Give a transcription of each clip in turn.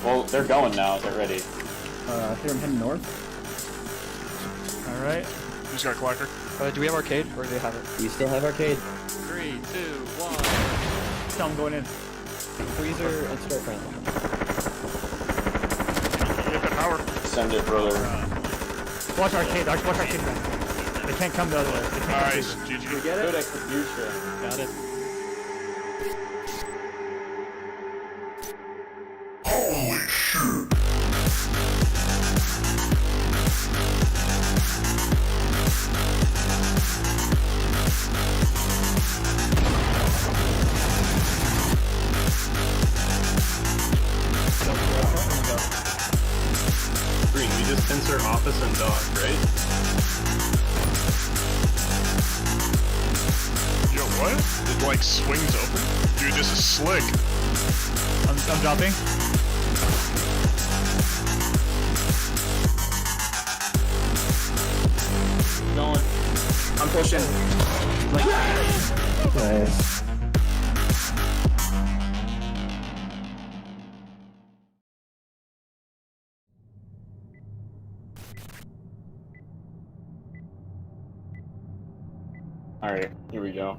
Well, they're going now. Get ready. Here I'm heading north. Alright. Who's got Clacker? Do we have arcade, or do they have it? We still have arcade. 3, 2, 1. Tell them going in. Freezer and storefront. Hit the power. Send it, brother. Watch arcade, watch arcade back. They can't come the other way. They can't come Nice. through. GG. Get it? Good execution. Got it. Green, we just censor office and dog, right? Yo, what? It like swings open? Dude, this is slick. I'm dropping. Going. I'm pushing. Nice. Alright, here we go.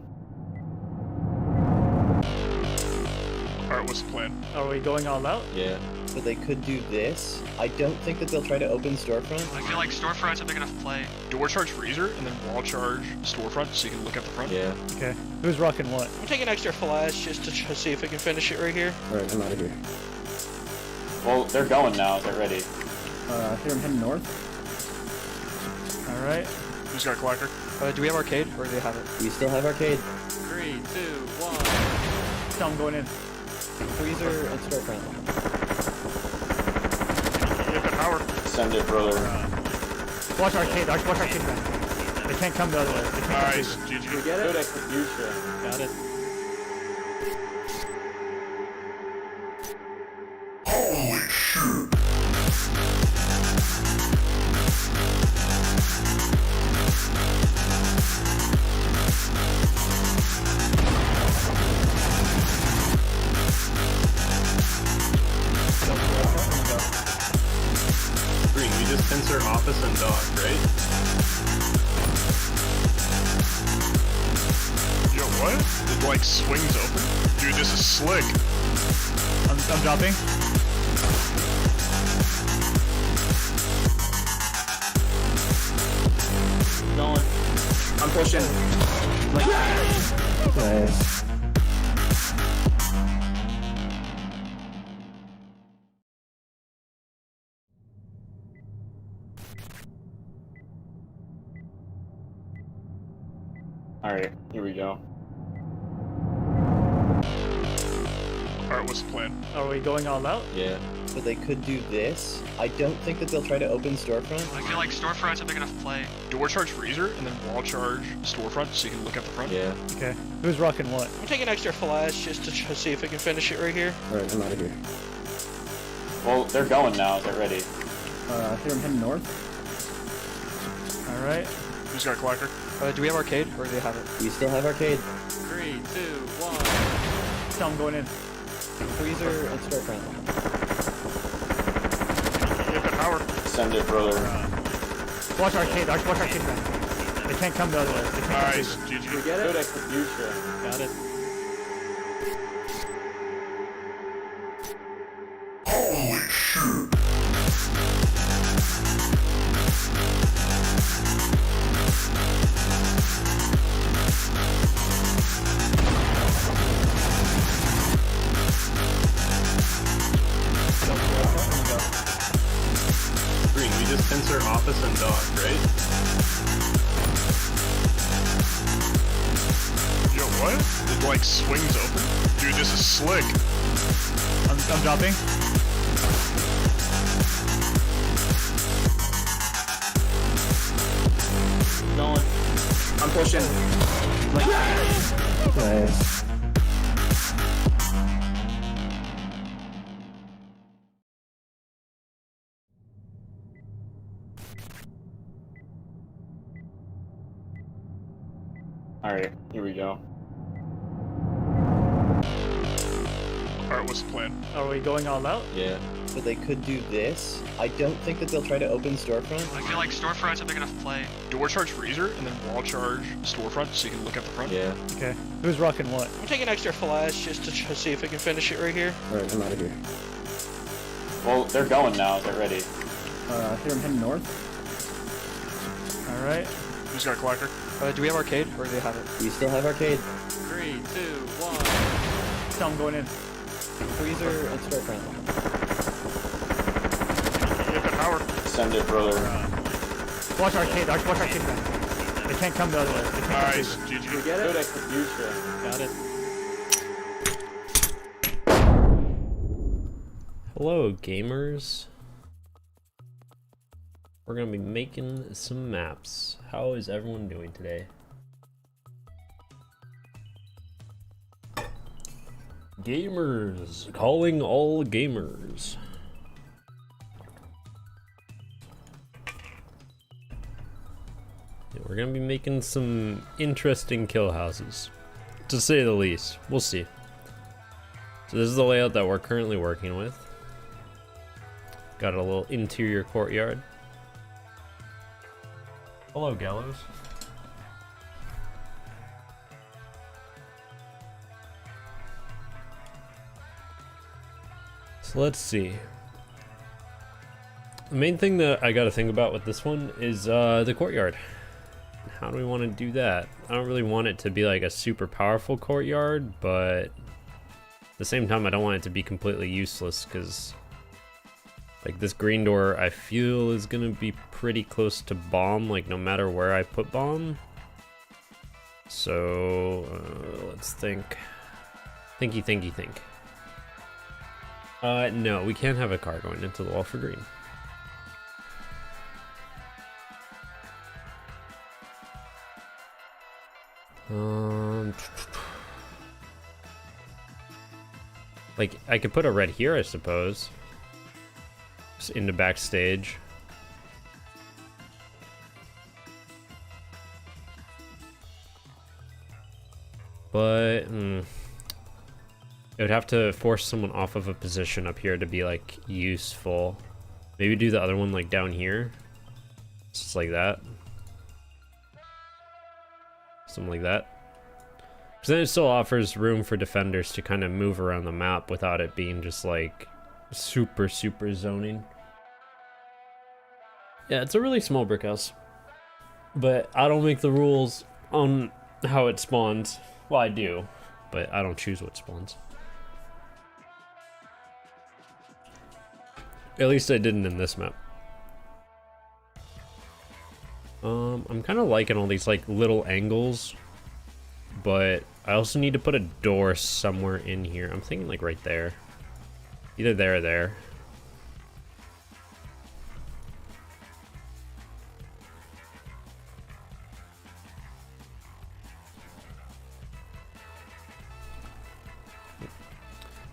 Alright, what's the plan? Are we going all out? Yeah. So they could do this. I don't think that they'll try to open storefront. I feel like storefront's a big enough play. Door charge freezer, and then wall charge storefront, so you can look at the front. Yeah. Okay. Who's rocking what? I'm taking extra flash just to see if we can finish it right here. Alright, I'm out of here. Well, they're going now. Get ready. Here I'm heading north. Alright. Who's got Clacker? Do we have arcade, or do they have it? We still have arcade. 3, 2, 1. Tell them going in. Freezer and storefront. Hit the power. Send it, brother. Watch arcade, watch arcade back. They can't come the other way. They can't come Nice. through. GG. Good execution. Got it. Green, we just censor office and dog, right? Yo, what? It like swings open? Dude, this is slick. I'm dropping. Going. I'm pushing. Nice. Alright, here we go. Alright, what's the plan? Are we going all out? Yeah. So they could do this. I don't think that they'll try to open storefront. I feel like storefront's a big enough play. Door charge freezer, and then wall charge storefront, so you can look at the front. Yeah. Okay. Who's rocking what? I'm taking extra flash just to see if we can finish it right here. Alright, I'm out of here. Well, they're going now. Get ready. Here I'm heading north. Alright. Who's got Clacker? Do we have arcade, or do they have it? We still have arcade. 3, 2, 1. Tell them going in. Freezer and storefront. Hit the power. Send it, brother. Watch arcade, watch arcade back. They can't come the other way. They can't come Nice. through. GG. Good execution. Got it. Green, we just censor office and dog, right? Yo, what? It like swings open? Dude, this is slick. I'm dropping. Going. I'm pushing. Nice. Alright, here we go. Alright, what's the plan? Are we going all out? Yeah. So they could do this. I don't think that they'll try to open storefront. I feel like storefront's a big enough play. Door charge freezer, and then wall charge storefront, so you can look at the front. Yeah. Okay. Who's rocking what? I'm taking extra flash just to see if I can finish it right here. Alright, I'm out of here. Well, they're going now. They're ready. Here I'm heading north. All right. Who's got clacker? Do we have arcade, or do they have it? We still have arcade. 3, 2, 1. Tell him going in. Freezer and storefront. Look at power. Send it, brother. Watch arcade. Watch arcade back. They can't come the other way. They can't come Nice, through. GG. Good execution. Got it. Hello, gamers. We're gonna be making some maps. How is everyone doing today? Gamers, calling all gamers. Yeah, we're gonna be making some interesting kill houses, to say the least. We'll see. So this is the layout that we're currently working with. Got a little interior courtyard. Hello, Gallows. So let's see. The main thing that I gotta think about with this one is the courtyard. How do we want to do that? I don't really want it to be like a super powerful courtyard, but at the same time I don't want it to be completely useless, because like this green door I feel is gonna be pretty close to bomb, like no matter where I put bomb. So let's think. Think. No, we can't have a car going into the wall for green. Like I could put a red here, I suppose. Just into backstage. But it would have to force someone off of a position up here to be like useful. Maybe do the other one like down here. Just like that. Something like that. Because then it still offers room for defenders to kind of move around the map without it being just like super zoning. Yeah, it's a really small brick house. But I don't make the rules on how it spawns. Well, I do, but I don't choose what spawns. At least I didn't in this map. I'm kind of liking all these like little angles, but I also need to put a door somewhere in here. I'm thinking like right there. Either there or there.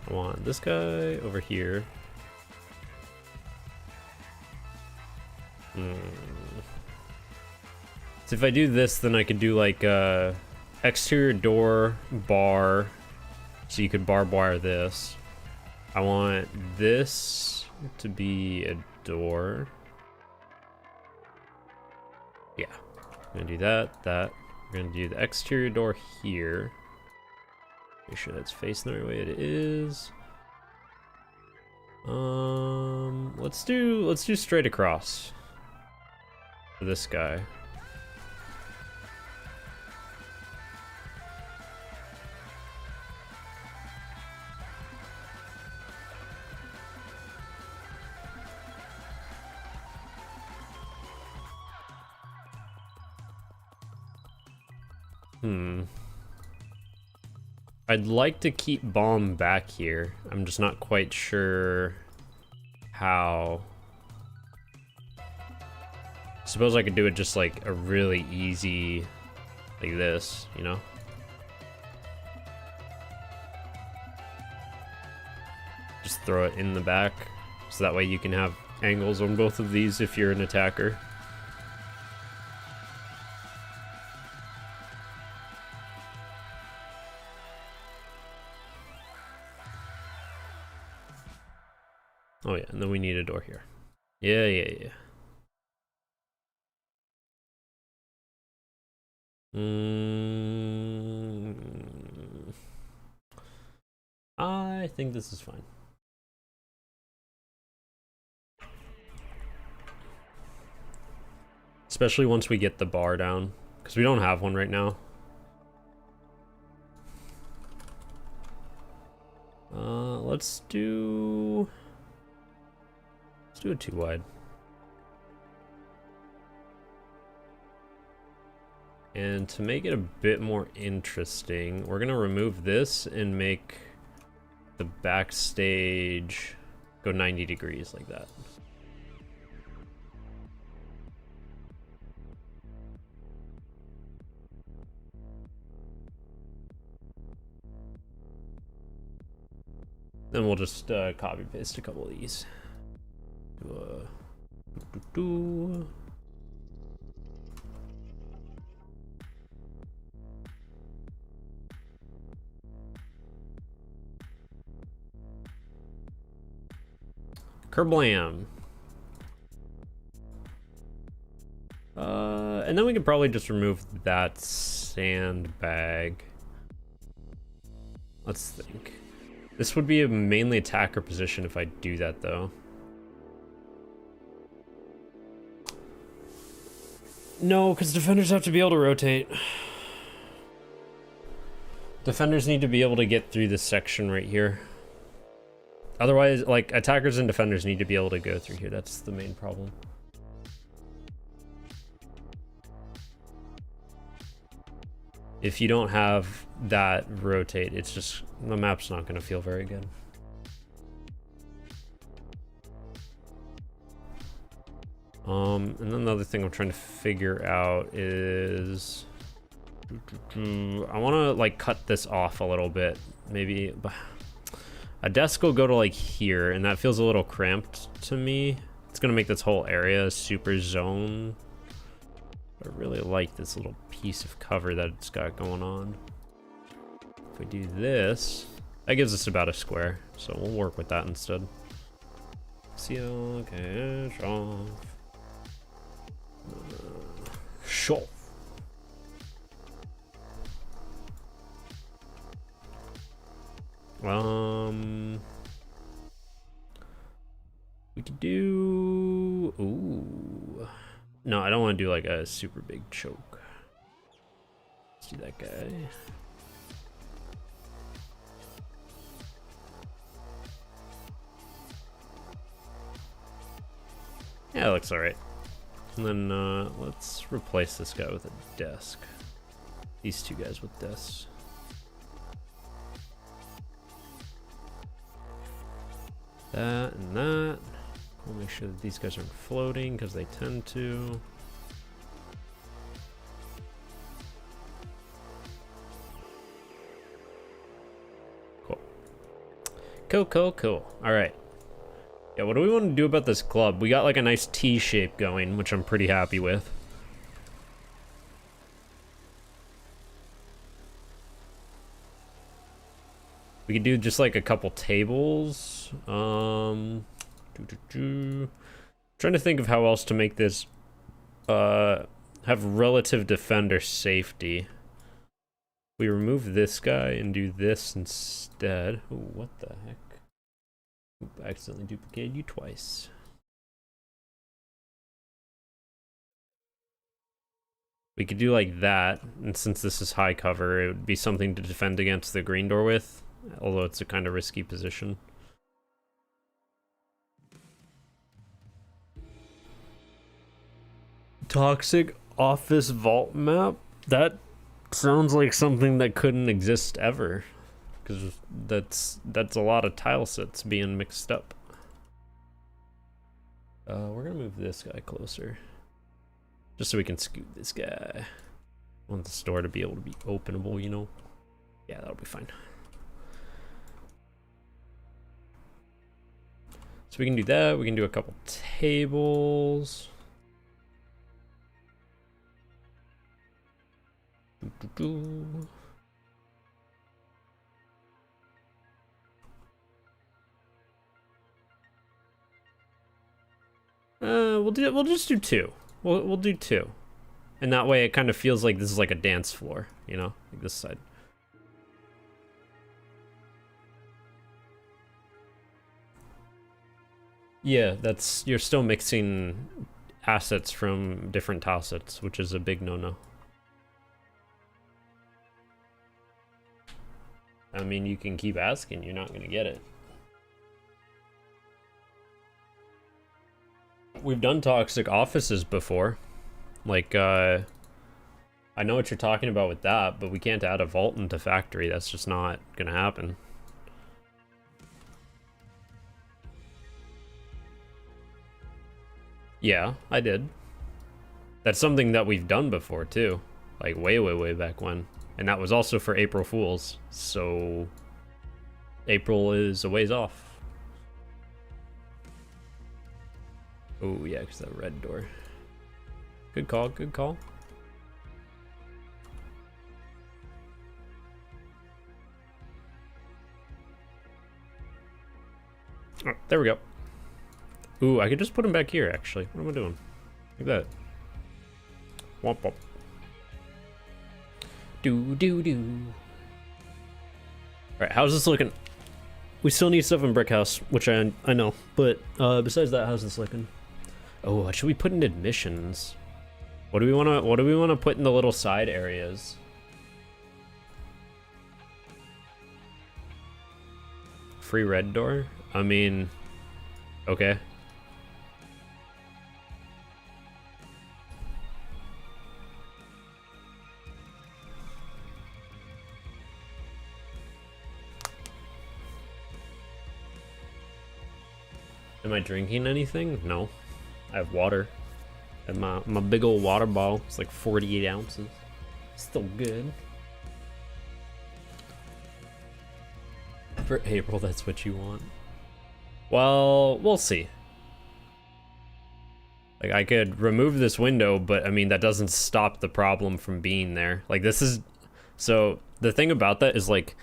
I want this guy over here. So if I do this, then I could do like a exterior door bar, so you could barbed wire this. I want this to be a door. Yeah, I'm gonna do that. We're gonna do the exterior door here. Make sure that's facing the right way it is. Let's do straight across for this guy. I'd like to keep bomb back here. I'm just not quite sure how. Suppose I could do it just like a really easy, like this, you know? Just throw it in the back, so that way you can have angles on both of these if you're an attacker. Oh yeah, and then we need a door here. Yeah. I think this is fine. Especially once we get the bar down, because we don't have one right now. Let's do a 2 wide. And to make it a bit more interesting, we're gonna remove this and make the backstage go 90 degrees like that. Then we'll just copy paste a couple of these. Kerblam. And then we could probably just remove that sandbag. Let's think. This would be a mainly attacker position if I do that, though. No, because defenders have to be able to rotate. Defenders need to be able to get through this section right here. Otherwise, like, attackers and defenders need to be able to go through here. That's the main problem. If you don't have that rotate, it's just, the map's not going to feel very good. And then the other thing I'm trying to figure out is, I want to like cut this off a little bit. Maybe a desk will go to like here, and that feels a little cramped to me. It's going to make this whole area a super zone. I really like this little piece of cover that it's got going on. If we do this, that gives us about a square, so we'll work with that instead. Seal, okay, off. Sure. We could do. Ooh. No, I don't want to do like a super big choke. Let's do that guy. Yeah, it looks alright. And then let's replace this guy with a desk. These two guys with desks. That and that. We'll make sure that these guys aren't floating because they tend to. Cool. All right. Yeah, what do we want to do about this club? We got like a nice T shape going, which I'm pretty happy with. We could do just like a couple tables. Trying to think of how else to make this have relative defender safety. We remove this guy and do this instead. Ooh, what the heck? Oop, I accidentally duplicated you twice. We could do like that, and since this is high cover, it would be something to defend against the green door with, although it's a kind of risky position. Toxic office vault map? That sounds like something that couldn't exist ever, because that's a lot of tile sets being mixed up. We're gonna move this guy closer, just so we can scoot this guy. I want the store to be able to be openable, you know? Yeah, that'll be fine. So we can do that. We can do a couple tables. We'll just do 2. We'll do 2. And that way it kind of feels like this is like a dance floor, you know, like this side. Yeah, you're still mixing assets from different tile sets, which is a big no-no. I mean, you can keep asking, you're not gonna get it. We've done toxic offices before. Like, I know what you're talking about with that, but we can't add a vault into factory. That's just not gonna happen. Yeah, I did. That's something that we've done before too. Like way back when. And that was also for April Fools. So April is a ways off. Oh yeah, because that red door. Good call, good call. Oh, there we go. Ooh, I could just put him back here, actually. What am I doing? Like that. Womp womp. Do. Alright, how's this looking? We still need stuff in Brick House, which I know. But besides that, how's this looking? Oh, what should we put in admissions? What do we wanna put in the little side areas? Free red door? I mean, okay. Am I drinking anything? No. I have water. And my big old water bottle. It's like 48 ounces. Still good. For April, that's what you want. Well, we'll see. Like, I could remove this window, but I mean, that doesn't stop the problem from being there. Like, this is... So, the thing about that is, like,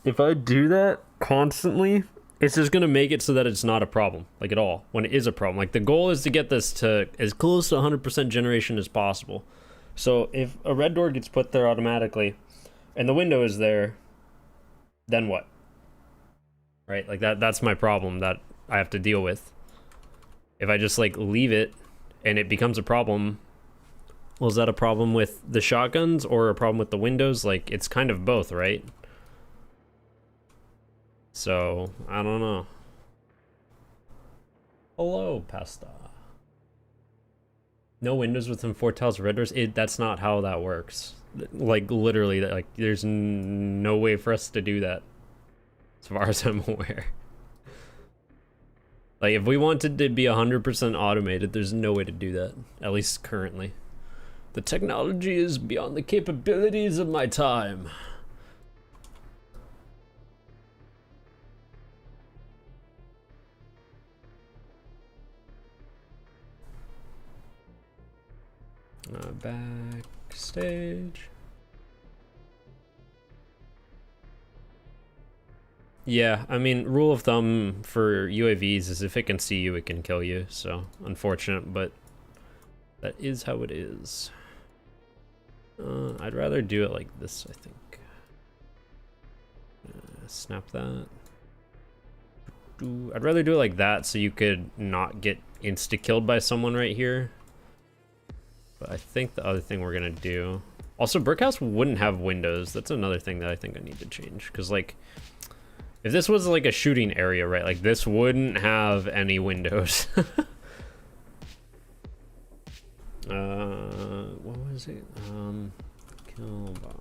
if I do that constantly, it's just gonna make it so that it's not a problem, like, at all, when it is a problem. Like, the goal is to get this to as close to 100% generation as possible. So, if a red door gets put there automatically, and the window is there, then what? Right? Like, that's my problem that I have to deal with. If I just, like, leave it, and it becomes a problem, well, is that a problem with the shotguns, or a problem with the windows? Like, it's kind of both, right? So, I don't know. Hello, Pasta. No windows within 4 tiles of red doors? That's not how that works. Like, literally, like, there's no way for us to do that. As far as I'm aware. Like, if we wanted to be 100% automated, there's no way to do that. At least currently. The technology is beyond the capabilities of my time. Backstage. Yeah, I mean, rule of thumb for UAVs is if it can see you, it can kill you. So, unfortunate, but that is how it is. I'd rather do it like this, I think. Snap that. I'd rather do it like that so you could not get insta-killed by someone right here. But I think the other thing we're gonna do... Also, Brickhouse wouldn't have windows. That's another thing that I think I need to change. Because, like, if this was, like, a shooting area, right? Like, this wouldn't have any windows. What was it? Killbot.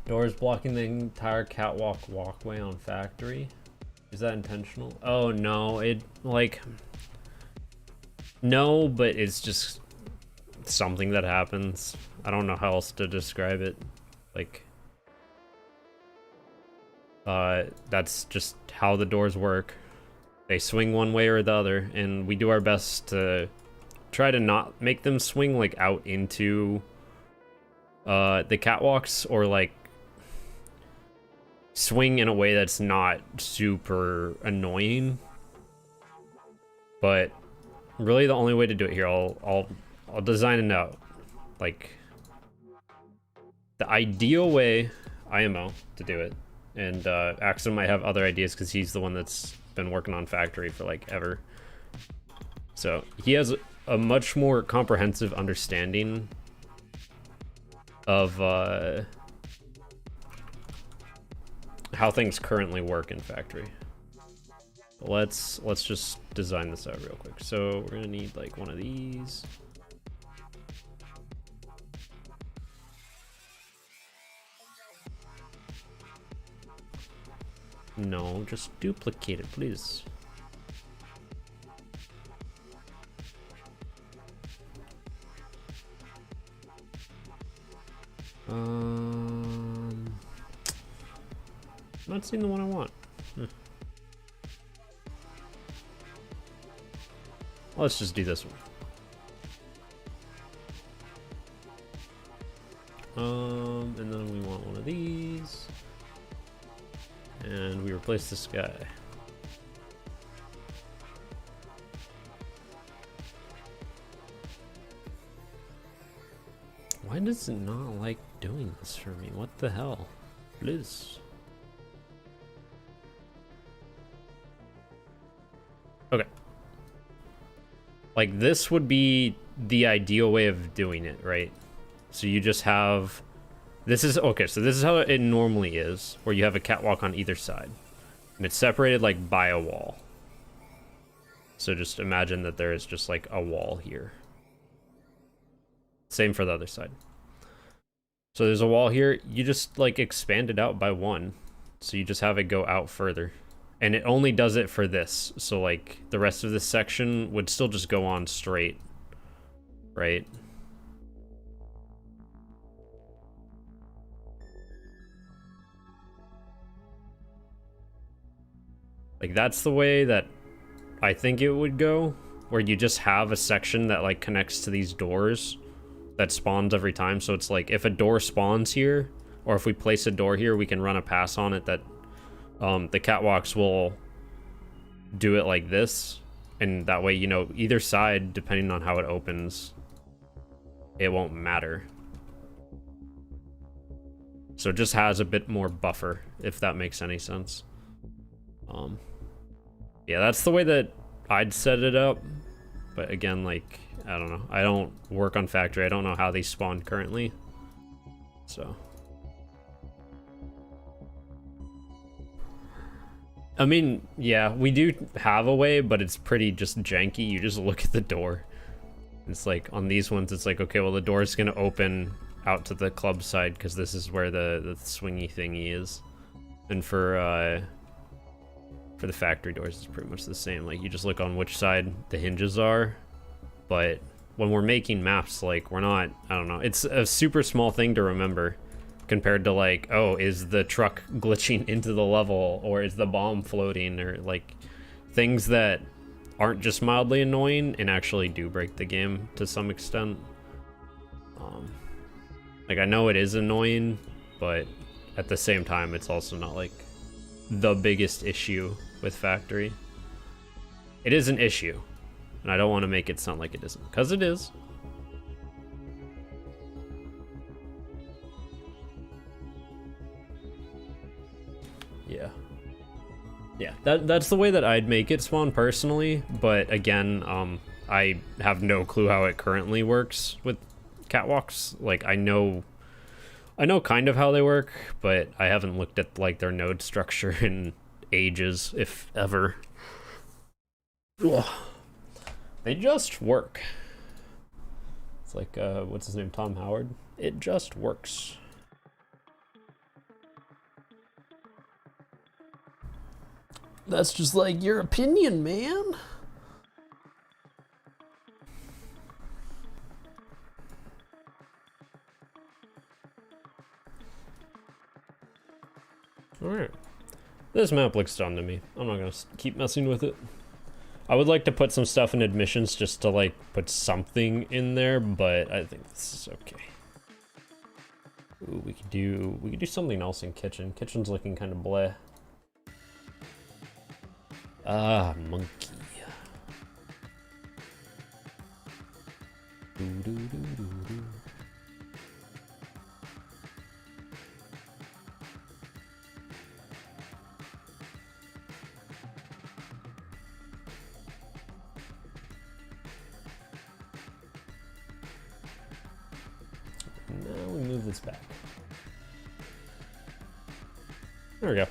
Doors blocking the entire catwalk walkway on factory. Is that intentional? Oh no, it like no, but it's just something that happens. I don't know how else to describe it. Like that's just how the doors work. They swing one way or the other, and we do our best to try to not make them swing like out into the catwalks or like swing in a way that's not super annoying. But really the only way to do it here, I'll design it out. Like, the ideal way, IMO, to do it. And Axon might have other ideas because he's the one that's been working on Factory for like ever. So he has a much more comprehensive understanding of how things currently work in Factory. Let's just design this out real quick. So we're gonna need like one of these. No, just duplicate it, please. Not seeing the one I want. Let's just do this one. And then we want one of these. And we replace this guy. Why does it not like doing this for me? What the hell? Please. Okay. Like, this would be the ideal way of doing it, right? So you just have... This is... Okay, so this is how it normally is, where you have a catwalk on either side. And it's separated, like, by a wall. So just imagine that there is just, like, a wall here. Same for the other side. So there's a wall here. You just, like, expand it out by one. So you just have it go out further. And it only does it for this. So, like, the rest of this section would still just go on straight. Right? Like, that's the way that I think it would go. Where you just have a section that, like, connects to these doors that spawns every time. So it's like, if a door spawns here, or if we place a door here, we can run a pass on it that the catwalks will do it like this. And that way, you know, either side, depending on how it opens, it won't matter. So it just has a bit more buffer, if that makes any sense. Yeah, that's the way that I'd set it up. But again, like, I don't know. I don't work on Factory. I don't know how they spawn currently. So. I mean, yeah, we do have a way, but it's pretty just janky. You just look at the door. It's like, on these ones, it's like, okay, well, the door is going to open out to the club side because this is where the swingy thingy is. And for the factory doors, it's pretty much the same. Like, you just look on which side the hinges are. But when we're making maps, like, we're not, I don't know. It's a super small thing to remember compared to, like, oh, is the truck glitching into the level, or is the bomb floating, or, like, things that aren't just mildly annoying and actually do break the game to some extent. Like, I know it is annoying, but at the same time, it's also not, like, the biggest issue with Factory. It is an issue, and I don't want to make it sound like it isn't, because it is. Yeah, that's the way that I'd make it spawn personally, but again, I have no clue how it currently works with catwalks. Like, I know kind of how they work, but I haven't looked at, like, their node structure in ages, if ever. Ugh. They just work. It's like, what's his name, Tom Howard? It just works. That's just, like, your opinion, man. Alright. This map looks done to me. I'm not gonna keep messing with it. I would like to put some stuff in admissions just to, like, put something in there, but I think this is okay. Ooh, we could do something else in kitchen. Kitchen's looking kind of bleh. Ah, monkey. Doo -doo -doo -doo -doo. Now we move this back. There we go.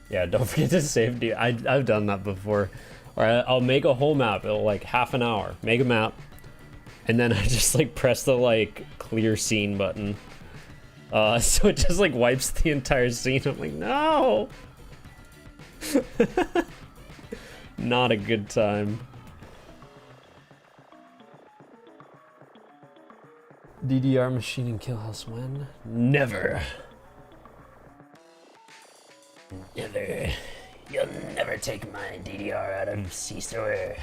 Yeah, don't forget to save. Dude, I've done that before. All right, I'll make a whole map. It'll like half an hour. Make a map, and then I just like press the like clear scene button. So it just like wipes the entire scene. I'm like, no. Not a good time. DDR machine and kill house when? Never. Never. You'll never take my DDR out of C-Store.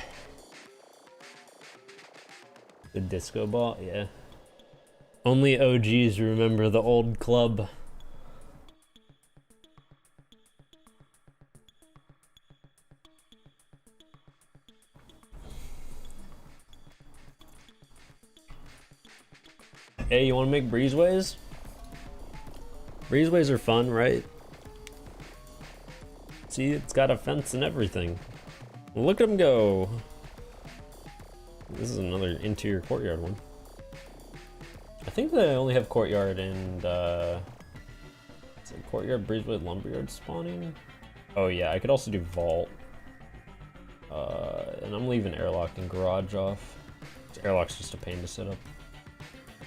The disco ball? Yeah. Only OGs remember the old club. Hey, you want to make breezeways? Breezeways are fun, right? See, it's got a fence and everything. Look at them go. This is another interior courtyard one. I think they only have courtyard and is it courtyard, breezeway, lumberyard spawning? Oh yeah, I could also do vault. And I'm leaving airlock and garage off. Airlock's just a pain to set up.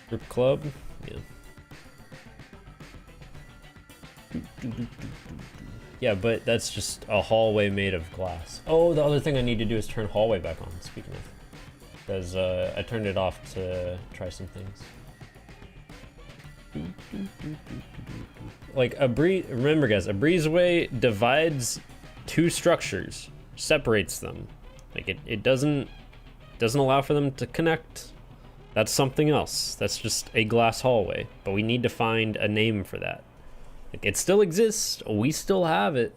Group club, yeah. Yeah, but that's just a hallway made of glass. Oh, the other thing I need to do is turn hallway back on, speaking of. Because I turned it off to try some things. Like remember guys, a breezeway divides two structures, separates them. Like it doesn't allow for them to connect. That's something else. That's just a glass hallway, but we need to find a name for that. Like, it still exists, we still have it,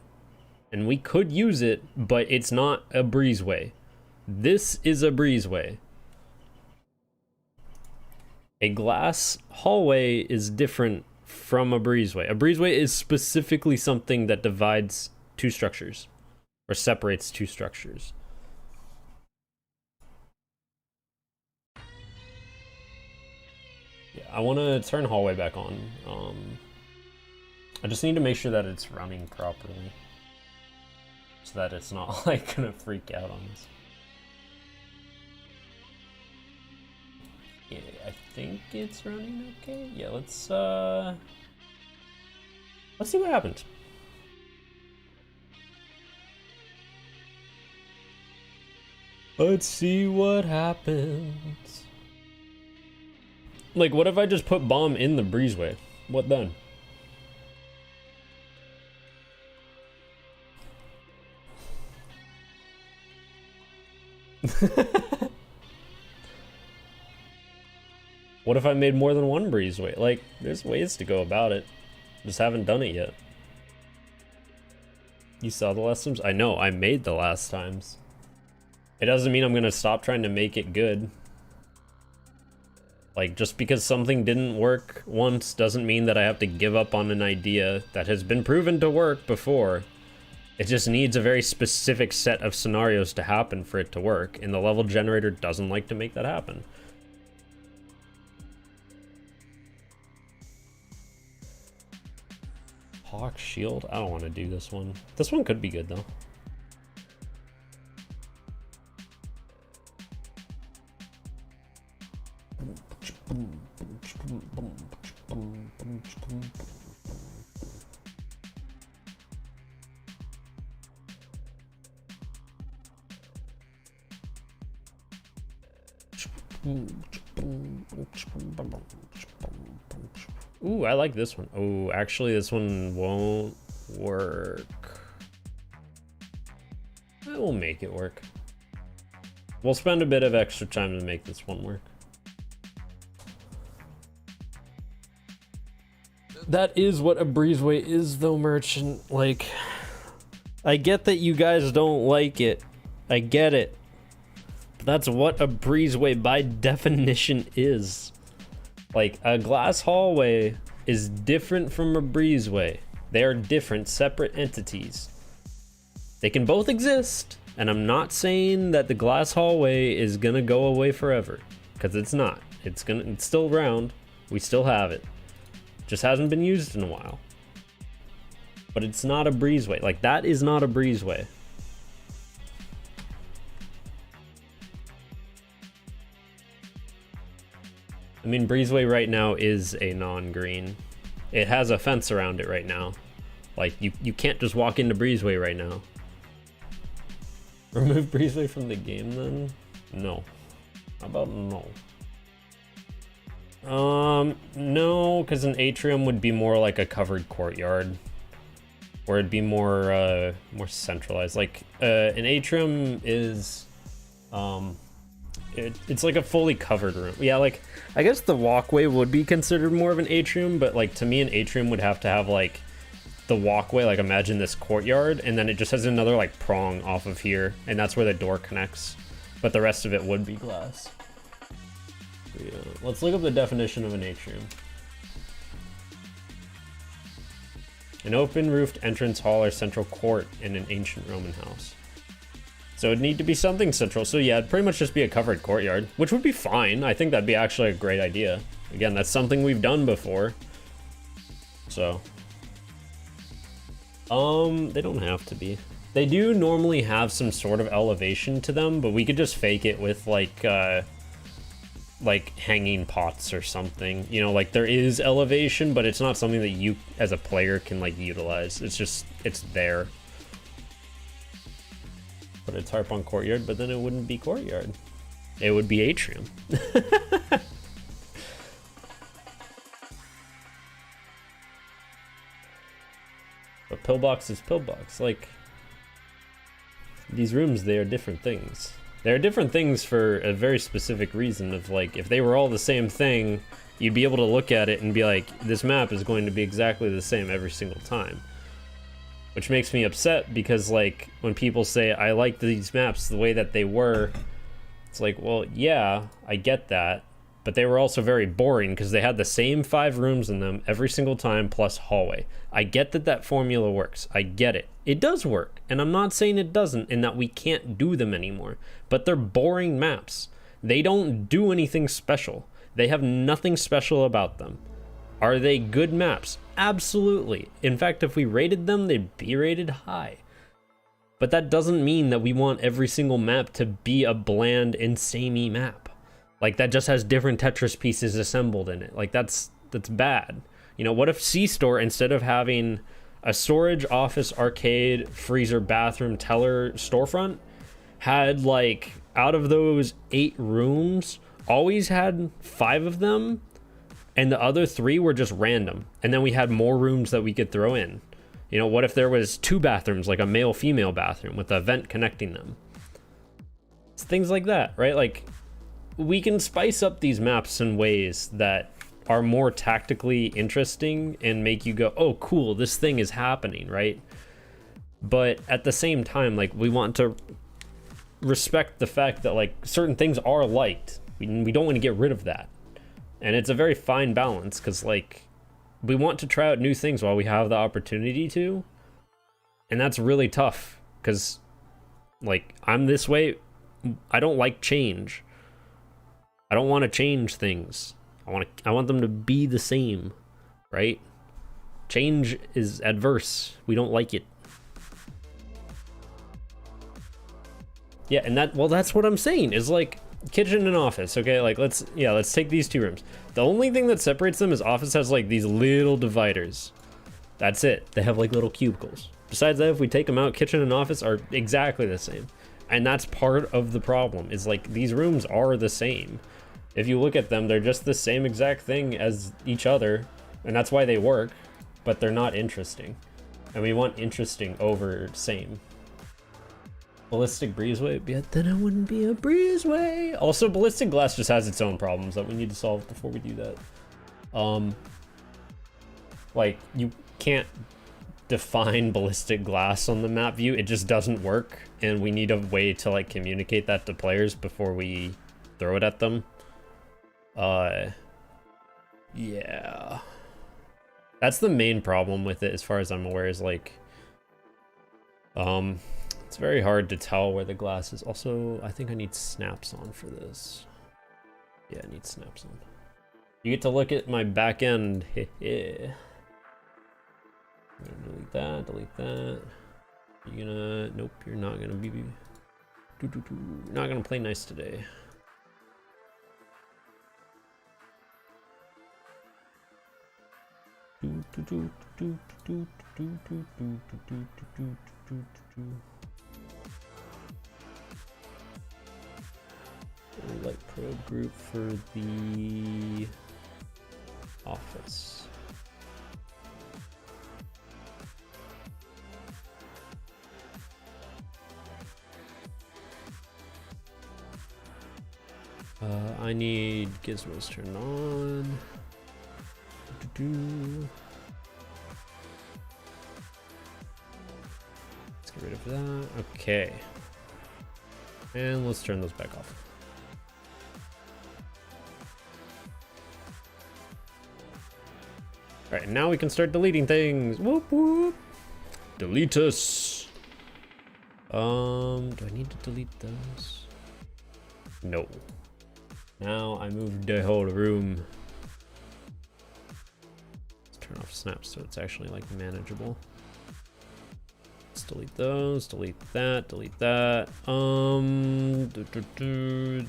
and we could use it, but it's not a breezeway. This is a breezeway. A glass hallway is different from a breezeway. A breezeway is specifically something that divides two structures, or separates two structures. Yeah, I want to turn hallway back on. I just need to make sure that it's running properly, so that it's not like gonna freak out on us. Yeah, I think it's running okay. Yeah, let's see what happens. Let's see what happens. Like, what if I just put bomb in the breezeway? What then? What if I made more than one breezeway? Like, there's ways to go about it. Just haven't done it yet. You saw the last times? I know, I made the last times. It doesn't mean I'm gonna stop trying to make it good. Like, just because something didn't work once doesn't mean that I have to give up on an idea that has been proven to work before. It just needs a very specific set of scenarios to happen for it to work, and the level generator doesn't like to make that happen. Hawk shield? I don't want to do this one. This one could be good though. Ooh, I like this one. Oh, actually this one won't work. I will make it work. We'll spend a bit of extra time to make this one work. that is what a breezeway is, though, Merchant. Like, I get that you guys don't like it. I get it. But that's what a breezeway by definition is. Like, a glass hallway is different from a breezeway. They are different, separate entities. They can both exist, and I'm not saying that the glass hallway is gonna go away forever, because it's not. It's still around. We still have it. Just hasn't been used in a while. But it's not a breezeway. Like, that is not a breezeway. I mean, breezeway right now is a non-green. It has a fence around it right now. Like, you can't just walk into breezeway right now. Remove breezeway from the game then? No. How about no? No, because an atrium would be more like a covered courtyard, or it'd be more centralized. Like an atrium is, it's like a fully covered room. Yeah, like I guess the walkway would be considered more of an atrium, but like to me, an atrium would have to have like the walkway. Like imagine this courtyard, and then it just has another like prong off of here, and that's where the door connects. But the rest of it would be glass. Yeah. Let's look up the definition of an atrium. An open roofed entrance hall or central court in an ancient Roman house. So it'd need to be something central. So yeah, it'd pretty much just be a covered courtyard, which would be fine. I think that'd be actually a great idea. Again, that's something we've done before. So, they don't have to be. They do normally have some sort of elevation to them, but we could just fake it with like hanging pots or something. You know, like there is elevation, but it's not something that you as a player can like utilize. It's just, it's there. But it's harp on courtyard, but then it wouldn't be courtyard. It would be atrium. But pillbox is pillbox. Like, these rooms, they are different things. They're different things for a very specific reason of like, if they were all the same thing, you'd be able to look at it and be like, this map is going to be exactly the same every single time. Which makes me upset because like, when people say, I like these maps the way that they were, it's like, well, yeah, I get that. But they were also very boring because they had the same 5 rooms in them every single time plus hallway. I get that that formula works. I get it. It does work. And I'm not saying it doesn't and that we can't do them anymore. But they're boring maps. They don't do anything special. They have nothing special about them. Are they good maps? Absolutely. In fact, if we rated them, they'd be rated high. But that doesn't mean that we want every single map to be a bland and samey map. Like, that just has different Tetris pieces assembled in it. Like, that's bad. You know, what if C-Store, instead of having a storage, office, arcade, freezer, bathroom, teller, storefront, had, like, out of those 8 rooms, always had 5 of them, and the other 3 were just random. And then we had more rooms that we could throw in. You know, what if there was 2 bathrooms, like a male-female bathroom with a vent connecting them? It's things like that, right? Like, we can spice up these maps in ways that are more tactically interesting and make you go, oh, cool, this thing is happening, right? But at the same time, like, we want to respect the fact that, like, certain things are liked. We don't want to get rid of that. And it's a very fine balance because, like, we want to try out new things while we have the opportunity to. And that's really tough because, like, I'm this way. I don't like change. I don't want to change things. I want them to be the same, right? Change is adverse. We don't like it. Yeah, and that's what I'm saying is like kitchen and office, okay? Like let's take these 2 rooms. The only thing that separates them is office has like these little dividers. That's it. They have like little cubicles. Besides that, if we take them out, kitchen and office are exactly the same. And that's part of the problem is like these rooms are the same. If you look at them, they're just the same exact thing as each other, and that's why they work, but they're not interesting. And we want interesting over same. Ballistic breezeway, yeah, then it wouldn't be a breezeway. Also, ballistic glass just has its own problems that we need to solve before we do that. Like, you can't define ballistic glass on the map view. It just doesn't work, and we need a way to like communicate that to players before we throw it at them. Yeah. That's the main problem with it, as far as I'm aware, is like, it's very hard to tell where the glass is. Also, I think I need snaps on for this. Yeah, I need snaps on. You get to look at my back end. I'm gonna delete that, delete that. You gonna, nope, you're not gonna be, you're not gonna play nice today. Light probe group for the office. I need gizmos turned on. Let's get rid of that. Okay. And let's turn those back off. Alright, now we can start deleting things. Whoop whoop. Delete us. Do I need to delete those? No. Now I moved the whole room. Let's turn off snaps so it's actually like manageable. Let's delete those, delete that, delete that.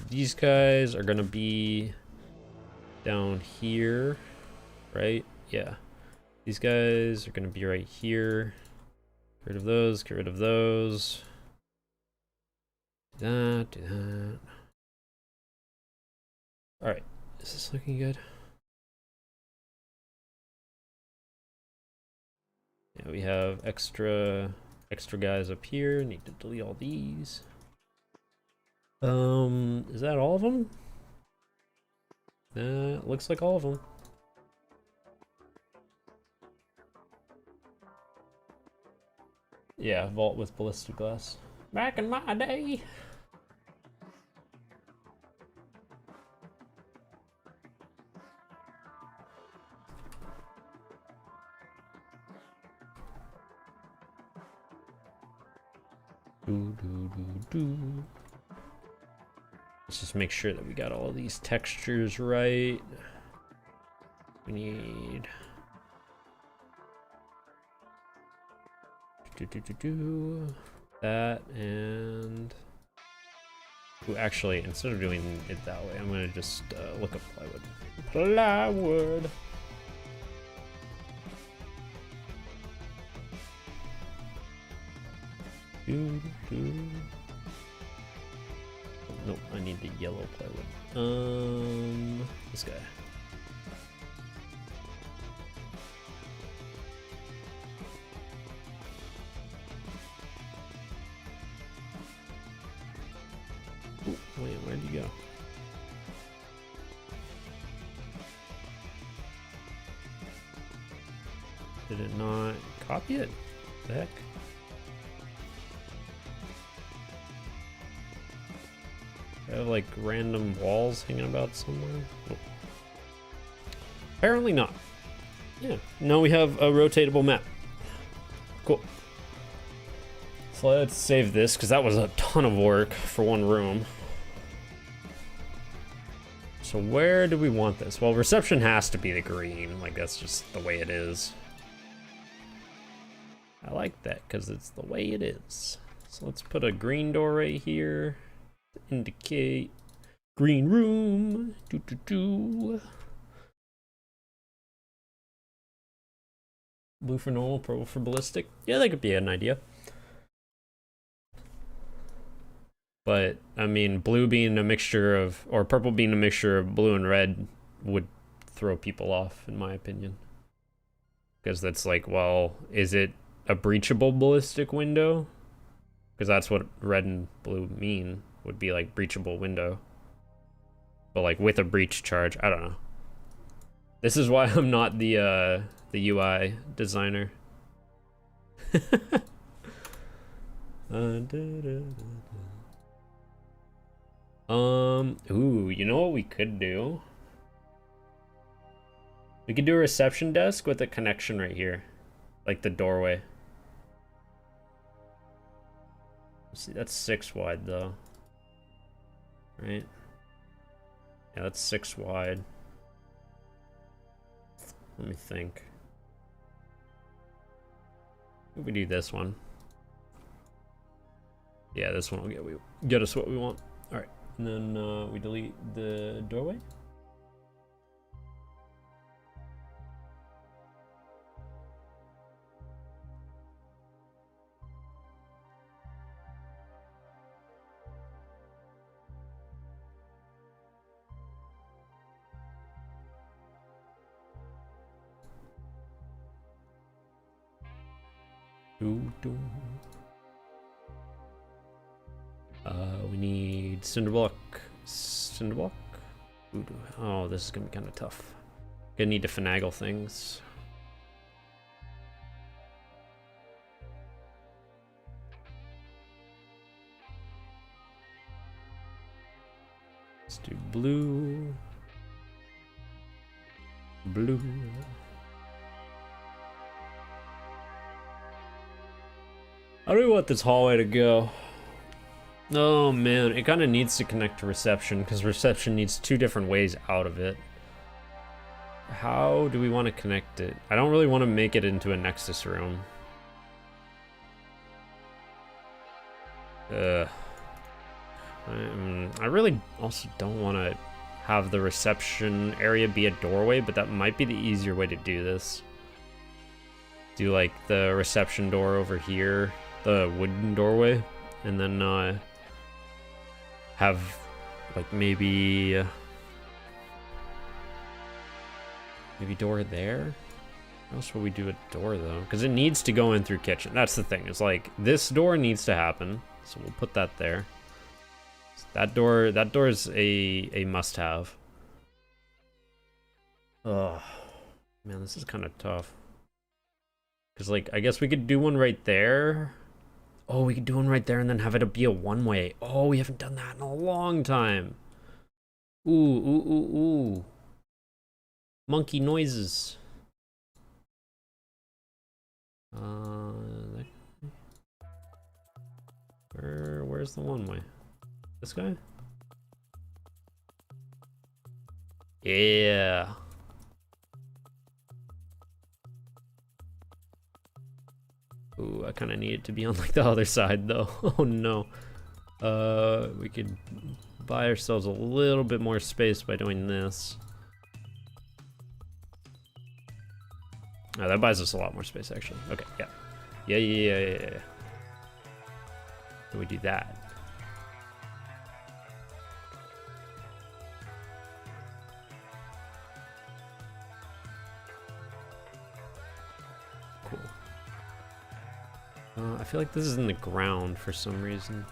These guys are gonna be down here, right? Yeah. These guys are gonna be right here. Get rid of those, get rid of those. Do that, do that. Alright, is this looking good? Yeah, we have extra guys up here. Need to delete all these. Is that all of them? Looks like all of them. Yeah, vault with ballistic glass. Back in my day. Let's just make sure that we got all these textures right. We need that, and actually, instead of doing it that way, I'm gonna just look up plywood. Plywood. Nope, I need the yellow plywood. This guy. Ooh, wait, where'd you go? Did it not copy it? The heck? I have like random walls hanging about somewhere. Oh. Apparently not. Yeah. Now we have a rotatable map. Cool. So let's save this because that was a ton of work for one room. So where do we want this? Well, reception has to be the green. Like that's just the way it is. I like that because it's the way it is. So let's put a green door right here. Indicate green room. Blue for normal, purple for ballistic. Yeah, that could be an idea. But I mean, blue being a mixture of, or purple being a mixture of blue and red would throw people off, in my opinion. Because that's like, well, is it a breachable ballistic window? Because that's what red and blue mean. Would be like breachable window, but like with a breach charge. I don't know. This is why I'm not the UI designer. Ooh, you know what we could do? We could do a reception desk with a connection right here. Like the doorway. Let's see, that's 6 wide though. Right? Yeah, that's 6 wide. Let me think. If we do this one. Yeah, this one will get us what we want. Alright, and then we delete the doorway. We need Cinderblock. Cinderblock? Ooh, oh, this is gonna be kind of tough. Gonna need to finagle things. Let's do blue. Blue. How do we want this hallway to go? Oh man, it kind of needs to connect to reception because reception needs 2 different ways out of it. How do we want to connect it? I don't really want to make it into a Nexus room. I really also don't want to have the reception area be a doorway, but that might be the easier way to do this. Do like the reception door over here, the wooden doorway, and then have like maybe door there. How else will we do a door though? Because it needs to go in through kitchen. That's the thing. It's like this door needs to happen, so we'll put that there. That door is a must-have. Oh man, this is kind of tough. Because like I guess we could do one right there. Oh, we could do one right there and then have it be a one-way. Oh, we haven't done that in a long time. Ooh. Monkey noises. Where's the one-way? This guy? Yeah. Ooh, I kind of need it to be on like the other side though. Oh no. We could buy ourselves a little bit more space by doing this. Oh, that buys us a lot more space actually. Okay, yeah. Yeah. So we do that. Cool. I feel like this is in the ground for some reason.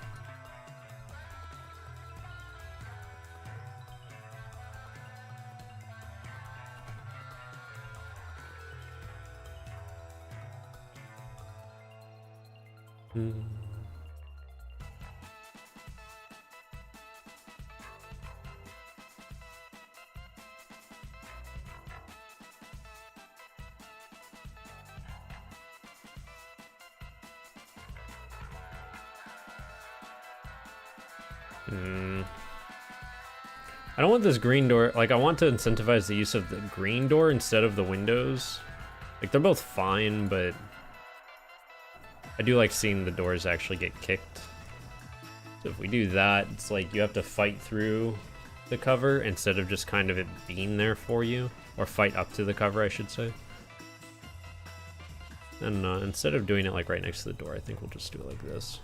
I don't want this green door, like I want to incentivize the use of the green door instead of the windows. Like they're both fine, but I do like seeing the doors actually get kicked. So if we do that, it's like you have to fight through the cover instead of just kind of it being there for you, or fight up to the cover, I should say. And instead of doing it like right next to the door, I think we'll just do it like this.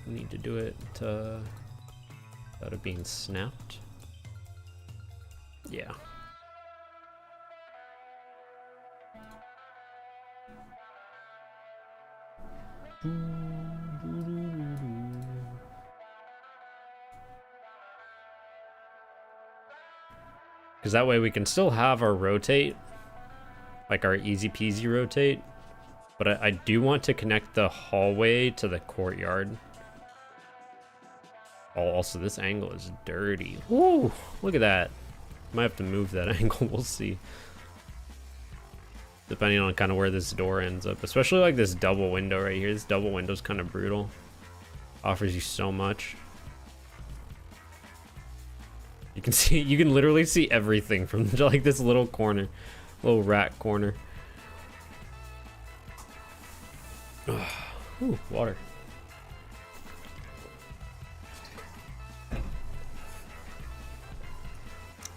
We need to do it without it being snapped. Yeah. Because that way we can still have our rotate, like our easy peasy rotate. But I do want to connect the hallway to the courtyard. Oh, also this angle is dirty. Woo! Look at that. Might have to move that angle, we'll see. Depending on kind of where this door ends up. Especially like this double window right here. This double window is kind of brutal. Offers you so much. You can see, you can literally see everything from like this little corner, little rat corner. Ooh, water.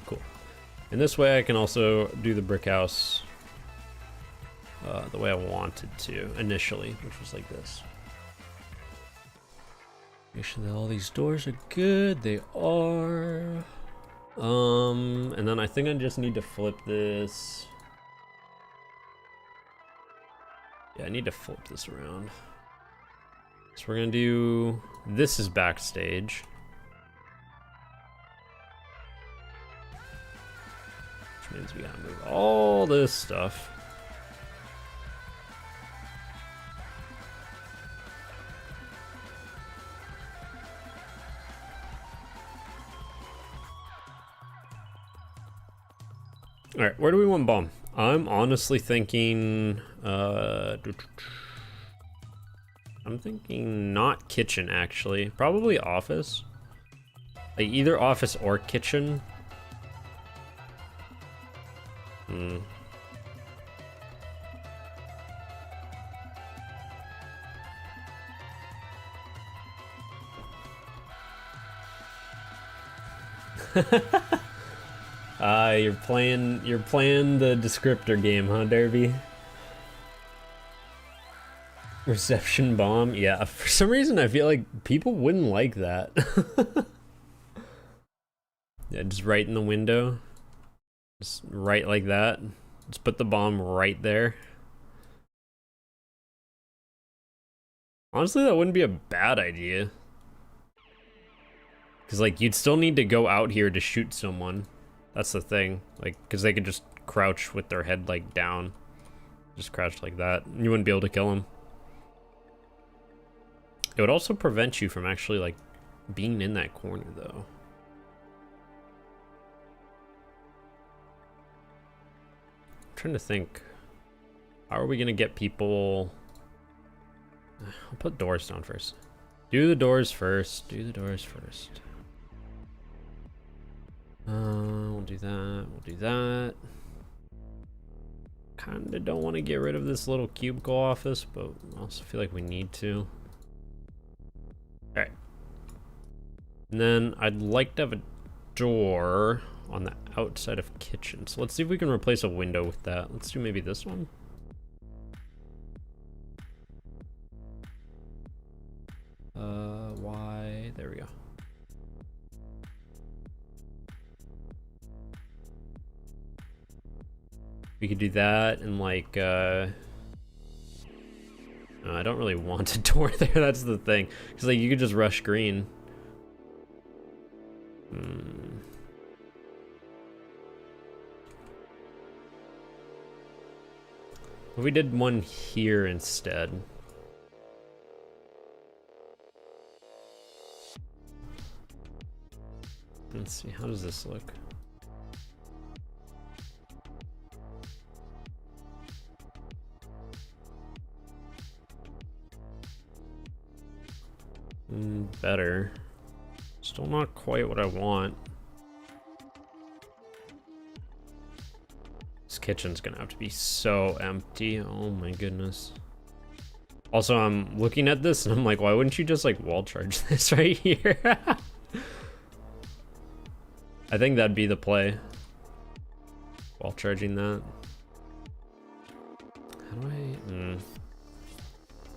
Cool. And this way I can also do the brick house the way I wanted to initially, which was like this. Make sure that all these doors are good. They are. And then I think I just need to flip this. Yeah, I need to flip this around. So we're gonna do, this is backstage. Which means we gotta move all this stuff. All right, where do we want bomb? I'm honestly thinking, I'm thinking not kitchen actually, probably office. Like either office or kitchen. You're playing the descriptor game, huh, Derby? Reception bomb? Yeah, for some reason I feel like people wouldn't like that. Yeah, just right in the window. Just right like that. Just put the bomb right there. Honestly, that wouldn't be a bad idea. Because, like, you'd still need to go out here to shoot someone. That's the thing, like, because they could just crouch with their head, like, down. Just crouch like that. You wouldn't be able to kill them. It would also prevent you from actually, like, being in that corner, though. I'm trying to think. How are we going to get people... I'll put doors down first. Do the doors first. Do the doors first. We'll do that. We'll do that. Kinda don't want to get rid of this little cubicle office, but I also feel like we need to. Alright. And then I'd like to have a door on the outside of kitchen. So let's see if we can replace a window with that. Let's do maybe this one. Why? There we go. We could do that and like, I don't really want a door there, that's the thing. Because like you could just rush green. If we did one here instead. Let's see, how does this look? Better. Still not quite what I want. This kitchen's gonna have to be so empty. Oh my goodness. Also, I'm looking at this and I'm like, why wouldn't you just like wall charge this right here? I think that'd be the play. Wall charging that. How do I...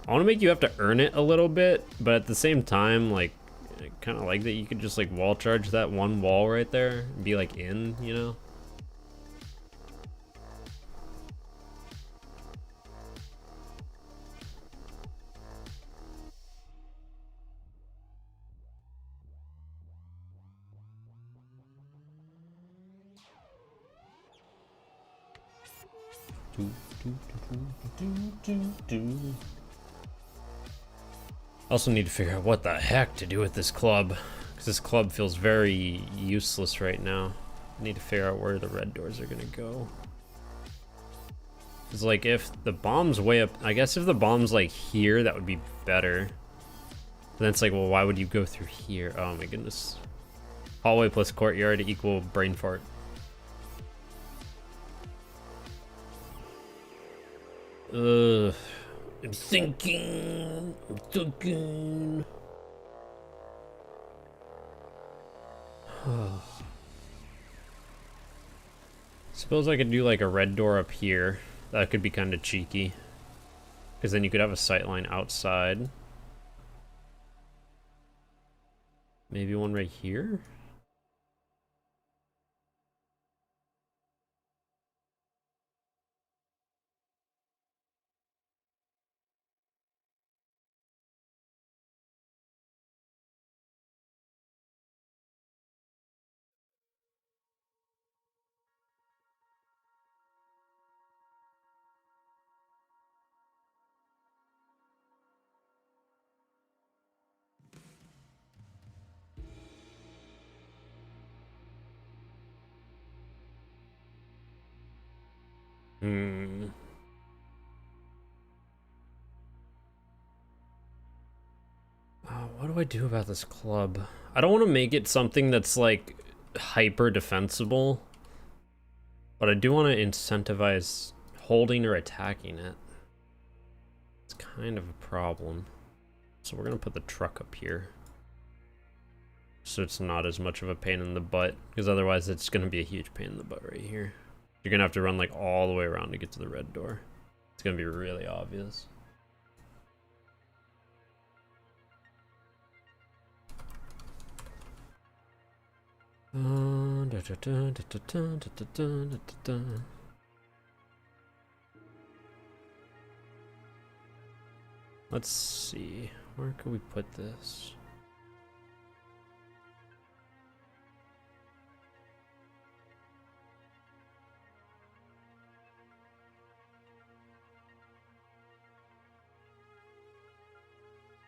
I want to make you have to earn it a little bit, but at the same time, like, I kind of like that you could just like wall charge that one wall right there and be like in, you know? Also need to figure out what the heck to do with this club, because this club feels very useless right now. I need to figure out where the red doors are gonna go. It's like if the bomb's way up, I guess if the bomb's like here, that would be better. But then it's like, well, why would you go through here? Oh my goodness. Hallway plus courtyard equal brain fart. Ugh. I'm thinking. Suppose I could do like a red door up here. That could be kind of cheeky. Because then you could have a sight line outside. Maybe one right here? Hmm. What do I do about this club? I don't want to make it something that's like hyper defensible, but I do want to incentivize holding or attacking it. It's kind of a problem. So we're gonna put the truck up here, so it's not as much of a pain in the butt, because otherwise it's gonna be a huge pain in the butt right here. You're gonna have to run like all the way around to get to the red door. It's gonna be really obvious. Let's see, where can we put this?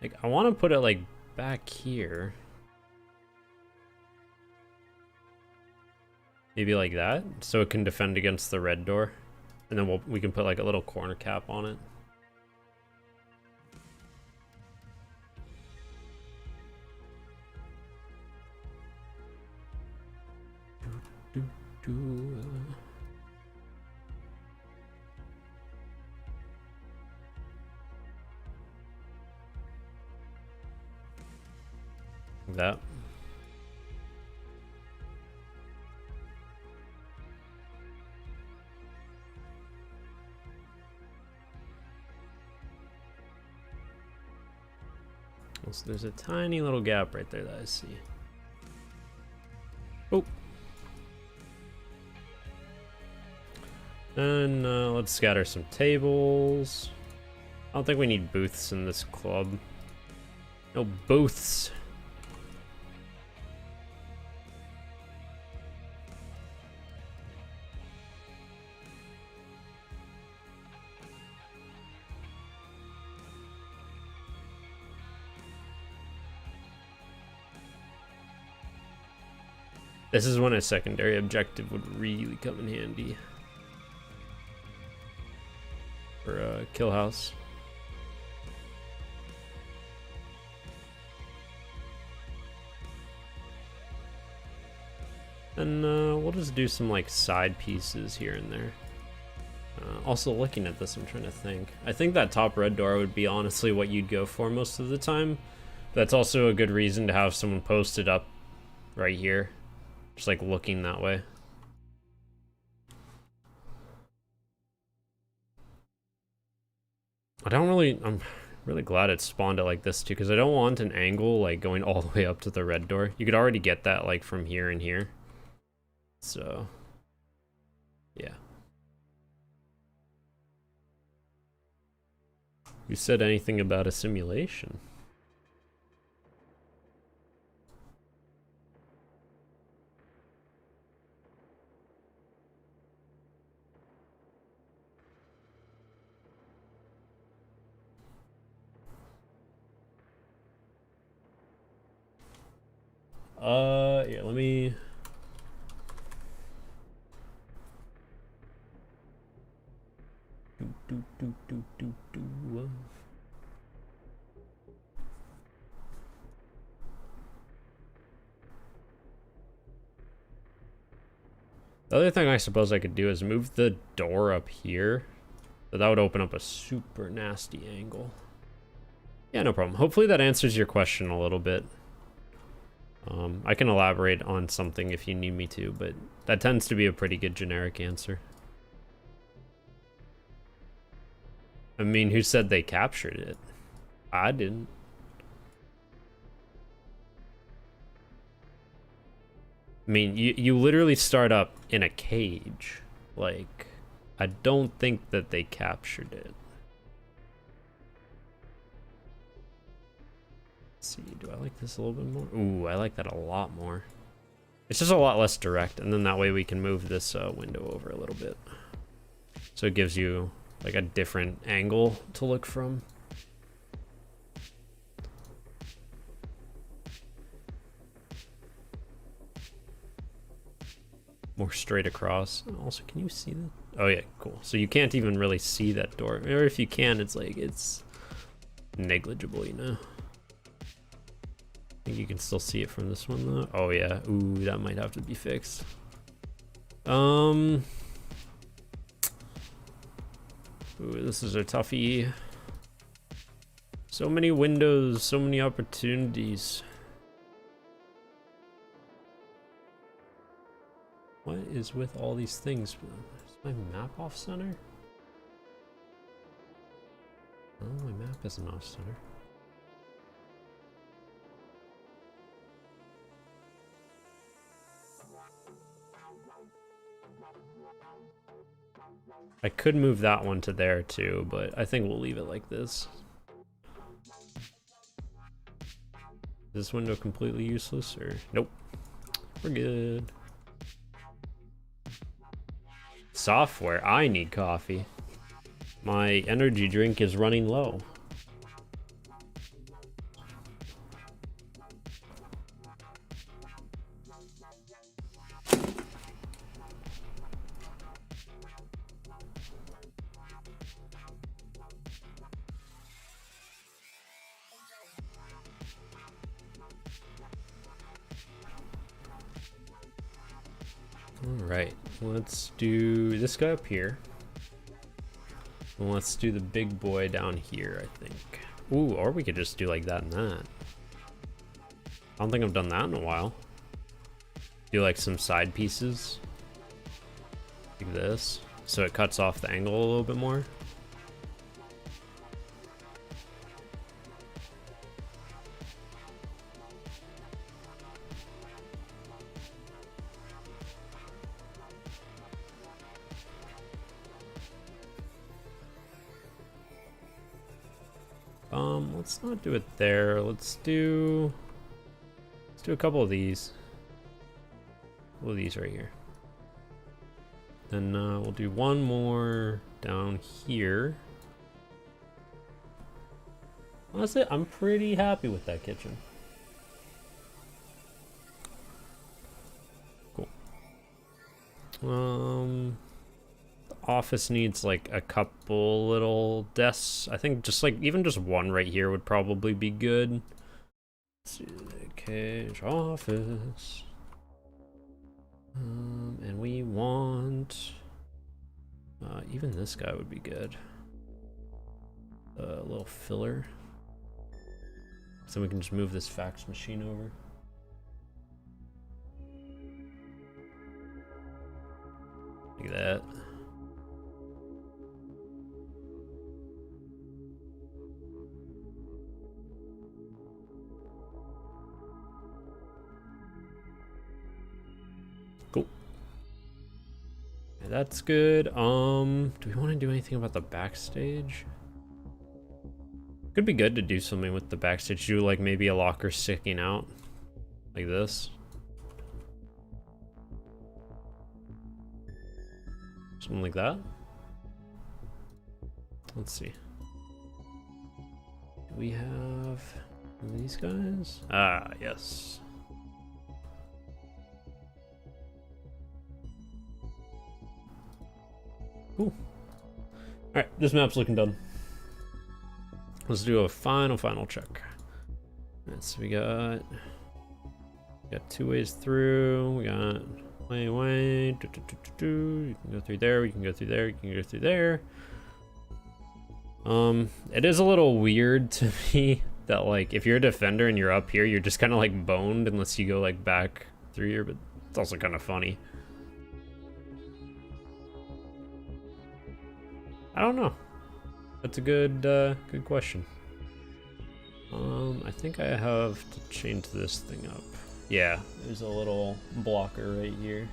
Like, I want to put it like back here. Maybe like that, so it can defend against the red door. And then we can put like a little corner cap on it. Like that. So there's a tiny little gap right there that I see. Oh. And let's scatter some tables. I don't think we need booths in this club. No booths. This is when a secondary objective would really come in handy. For kill house. And we'll just do some like side pieces here and there. Also looking at this, I'm trying to think. I think that top red door would be honestly what you'd go for most of the time. That's also a good reason to have someone posted up right here. Just like looking that way. I'm really glad it spawned it like this too, because I don't want an angle like going all the way up to the red door. You could already get that like from here and here. So, yeah. You said anything about a simulation? Yeah, let me... Do. The other thing I suppose I could do is move the door up here. So that would open up a super nasty angle. Yeah, no problem. Hopefully that answers your question a little bit. I can elaborate on something if you need me to, but that tends to be a pretty good generic answer. I mean, who said they captured it? I didn't. I mean, you literally start up in a cage. Like, I don't think that they captured it. Let's see, do I like this a little bit more? Ooh, I like that a lot more. It's just a lot less direct, and then that way we can move this window over a little bit. So it gives you like a different angle to look from. More straight across. Also, can you see that? Oh yeah, cool. So you can't even really see that door. Or if you can, it's like, it's negligible, you know? I think you can still see it from this one though. Oh yeah, ooh, that might have to be fixed. Ooh, this is a toughie. So many windows, so many opportunities. What is with all these things? Is my map off center? Oh, my map isn't off center. I could move that one to there too, but I think we'll leave it like this. Is this window completely useless or nope? We're good. Software, I need coffee. My energy drink is running low. Alright, let's do this guy up here. And let's do the big boy down here, I think. Ooh, or we could just do like that and that. I don't think I've done that in a while. Do like some side pieces. Like this. So it cuts off the angle a little bit more. Let's not do it there. Let's do a couple of these. Right here. Then we'll do one more down here. Honestly, I'm pretty happy with that kitchen. Cool. The office needs like a couple little desks. I think just like even just one right here would probably be good. Let's do the cage office. And we want even this guy would be good. A little filler. So we can just move this fax machine over. Like that. Cool. Yeah, that's good. Do we want to do anything about the backstage? Could be good to do something with the backstage. Do like maybe a locker sticking out like this. Something like that. Let's see. Do we have these guys? Ah, yes. Ooh. Alright, this map's looking done. Let's do a final check. Alright, so we got 2 ways through. We got way. You can go through there, we can go through there, you can go through there. It is a little weird to me that like if you're a defender and you're up here, you're just kind of like boned unless you go like back through here, but it's also kind of funny. I don't know. That's a good good question. I think I have to change this thing up. Yeah, there's a little blocker right here.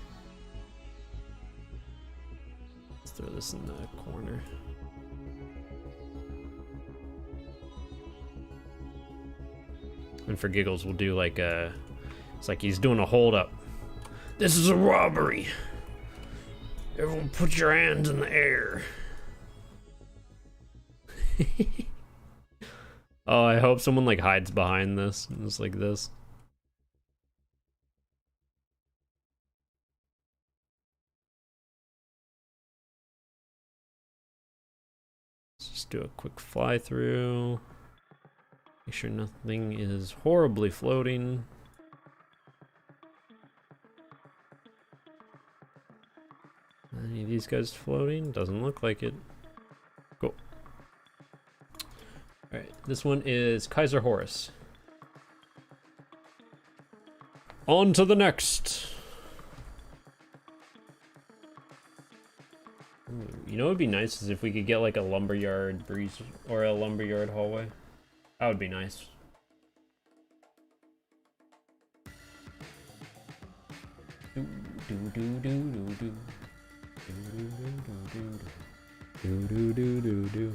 Let's throw this in the corner. And for giggles, we'll do like a... It's like he's doing a hold up. This is a robbery. Everyone put your hands in the air. Oh, I hope someone like hides behind this. Just like this. Let's just do a quick fly through. Make sure nothing is horribly floating. Any of these guys floating? Doesn't look like it. Cool. Alright, this one is Kaiser Horus. On to the next. Ooh, you know what would be nice is if we could get like a lumberyard breeze or a lumberyard hallway. That would be nice. Do do do do do do. Do do do do do.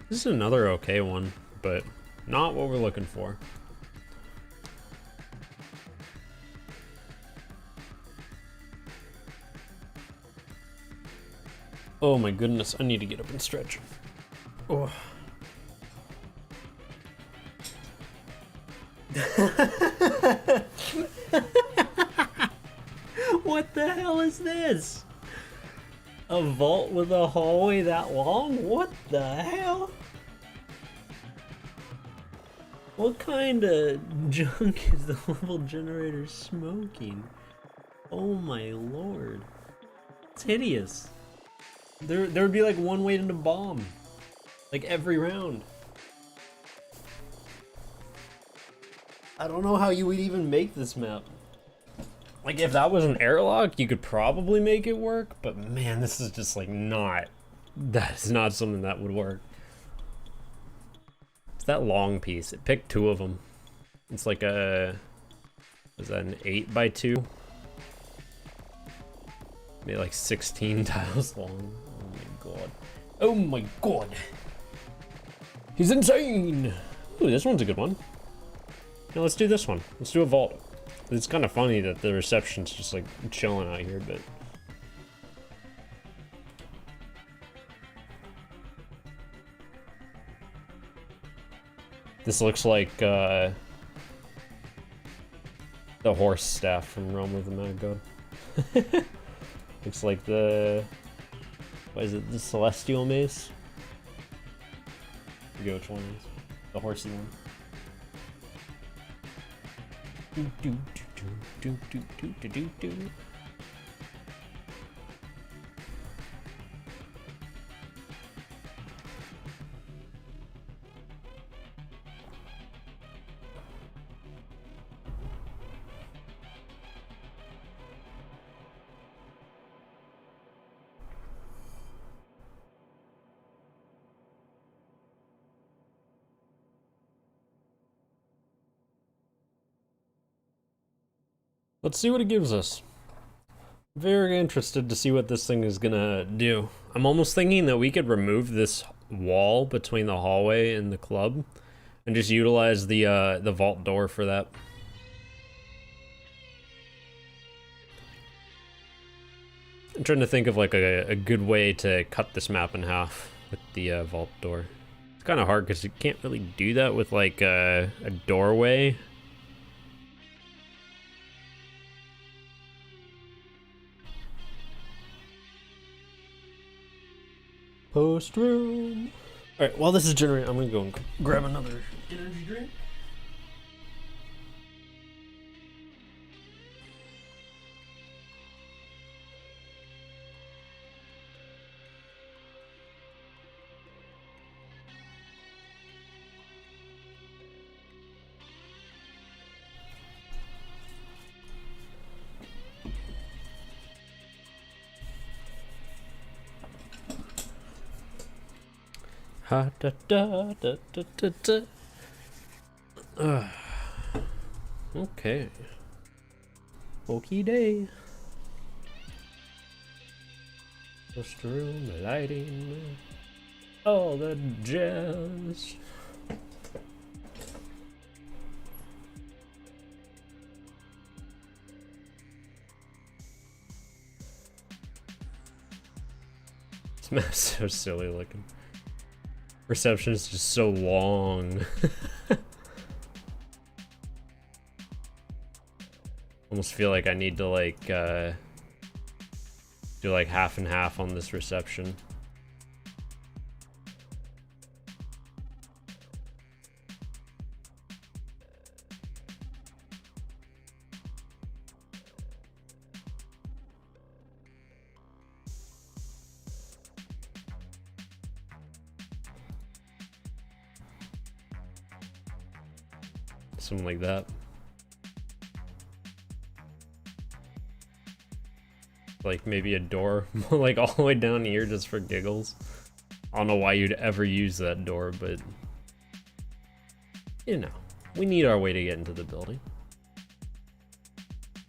This is another okay one, but not what we're looking for. Oh my goodness, I need to get up and stretch. Oh. What the hell is this? A vault with a hallway that long? What the hell? What kind of junk is the level generator smoking? Oh my lord. It's hideous. There would be like one way to bomb. Like every round. I don't know how you would even make this map. Like if that was an airlock, you could probably make it work, but man, this is just like not. That is not something that would work. It's that long piece. It picked 2 of them. It's like a... Is that an 8x2? Maybe like 16 tiles long. Oh my god. Oh my god. He's insane! Ooh, this one's a good one. Now let's do this one. Let's do a vault. It's kind of funny that the reception's just like chilling out here, but... This looks like the horse staff from Realm of the Mad God. Looks like the... What is it? The Celestial Mace? I forget which one it is. The horsey one. Do do do do do do do do. Let's see what it gives us. Very interested to see what this thing is gonna do. I'm almost thinking that we could remove this wall between the hallway and the club and just utilize the vault door for that. I'm trying to think of like a good way to cut this map in half with the vault door. It's kind of hard because you can't really do that with like a doorway. Post room. All right, while this is generating, I'm gonna go and grab another energy drink. Ha da da da da da da. Okay. Okie day. Post room lighting. All the jazz. This map's so silly looking. Reception is just so long. Almost feel like I need to like do like half and half on this reception. Something like that. Like maybe a door like all the way down here just for giggles. I don't know why you'd ever use that door, but you know, we need our way to get into the building.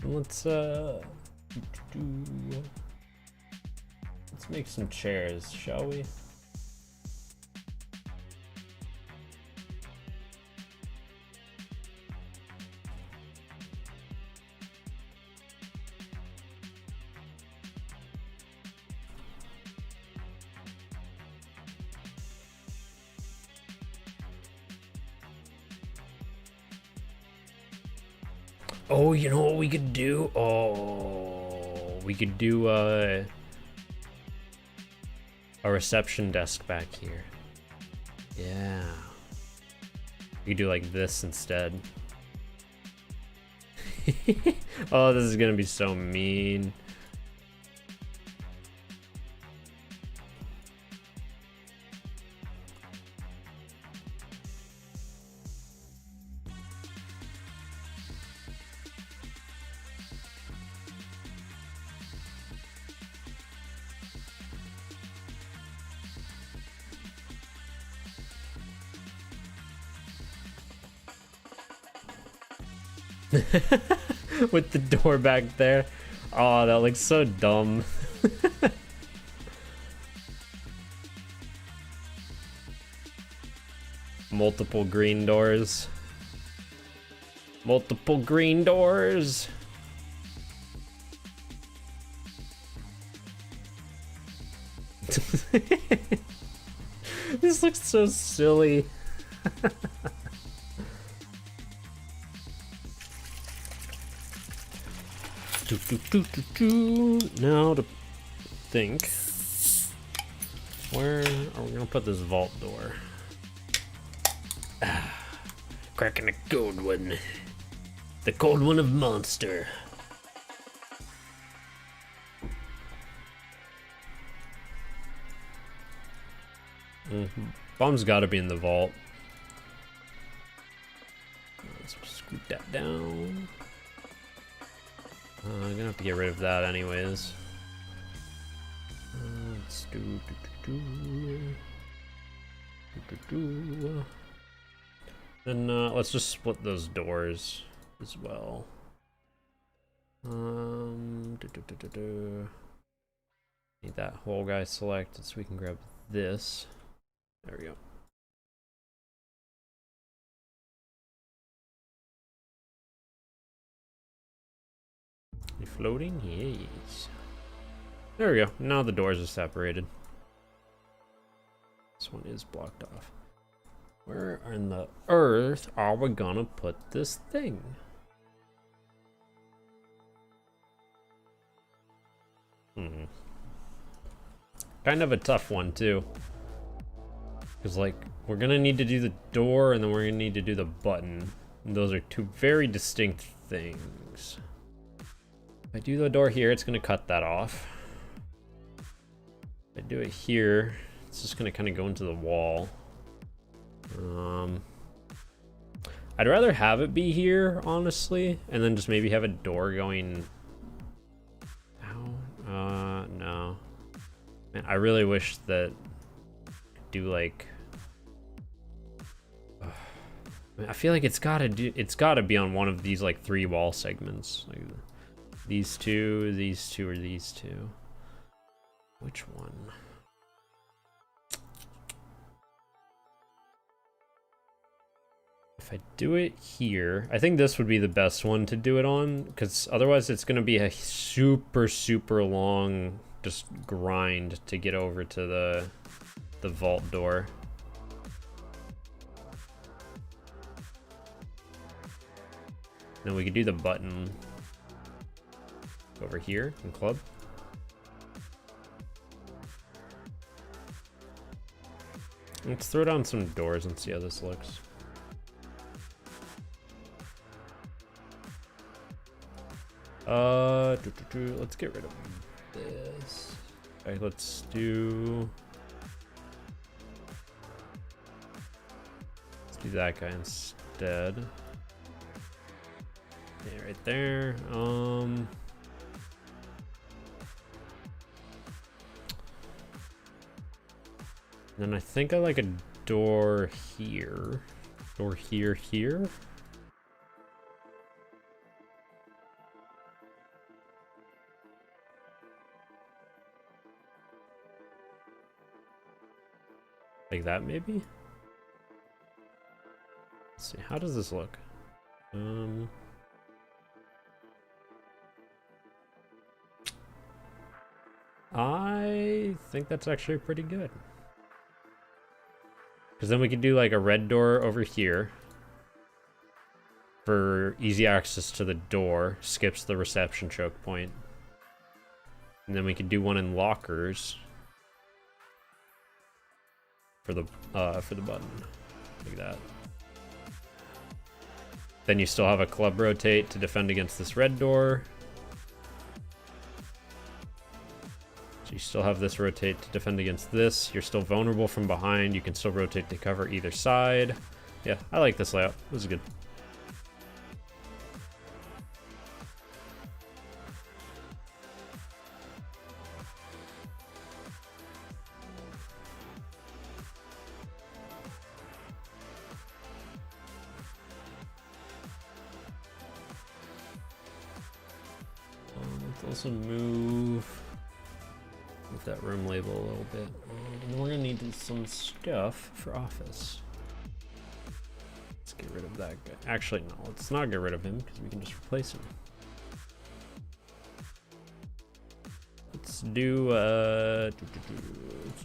Let's make some chairs, shall we? Oh, you know what we could do? Oh, we could do a reception desk back here. Yeah. We could do like this instead. Oh, this is gonna be so mean. With the door back there. Oh, that looks so dumb. Multiple green doors. Multiple green doors. This looks so silly. Now to think, where are we gonna put this vault door? Cracking a cold one. The cold one of Monster. Bomb's gotta be in the vault. Let's scoot that down. I'm gonna have to get rid of that anyways. Let's Then let's just split those doors as well. Need that whole guy selected so we can grab this. There we go. You floating? Yes. There we go. Now the doors are separated. This one is blocked off. Where in the earth are we gonna put this thing? Kind of a tough one too. Because like, we're gonna need to do the door and then we're gonna need to do the button. And those are two very distinct things. If I do the door here, it's gonna cut that off. If I do it here, it's just gonna kind of go into the wall. I'd rather have it be here, honestly, and then just maybe have a door going out. No. Man, I really wish that I could do like. I feel like it's gotta be on one of these like 3 wall segments, like these two, or these two. Which one? If I do it here, I think this would be the best one to do it on, because otherwise it's going to be a super long just grind to get over to the vault door. Then we could do the button over here in club. Let's throw down some doors and see how this looks. Let's get rid of this. Okay, let's do that guy instead. Yeah, right there. Then I think I like a door here. Door here. Like that, maybe? Let's see, how does this look? I think that's actually pretty good. Because then we could do like a red door over here for easy access to the door, skips the reception choke point. And then we could do one in lockers for the button, like that. Then you still have a club rotate to defend against this red door. So you still have this rotate to defend against this. You're still vulnerable from behind. You can still rotate to cover either side. Yeah, I like this layout. This is good. Let's also move that room label a little bit. And we're gonna need some stuff for office. Let's get rid of that guy. Actually, no, let's not get rid of him because we can just replace him. Let's do let's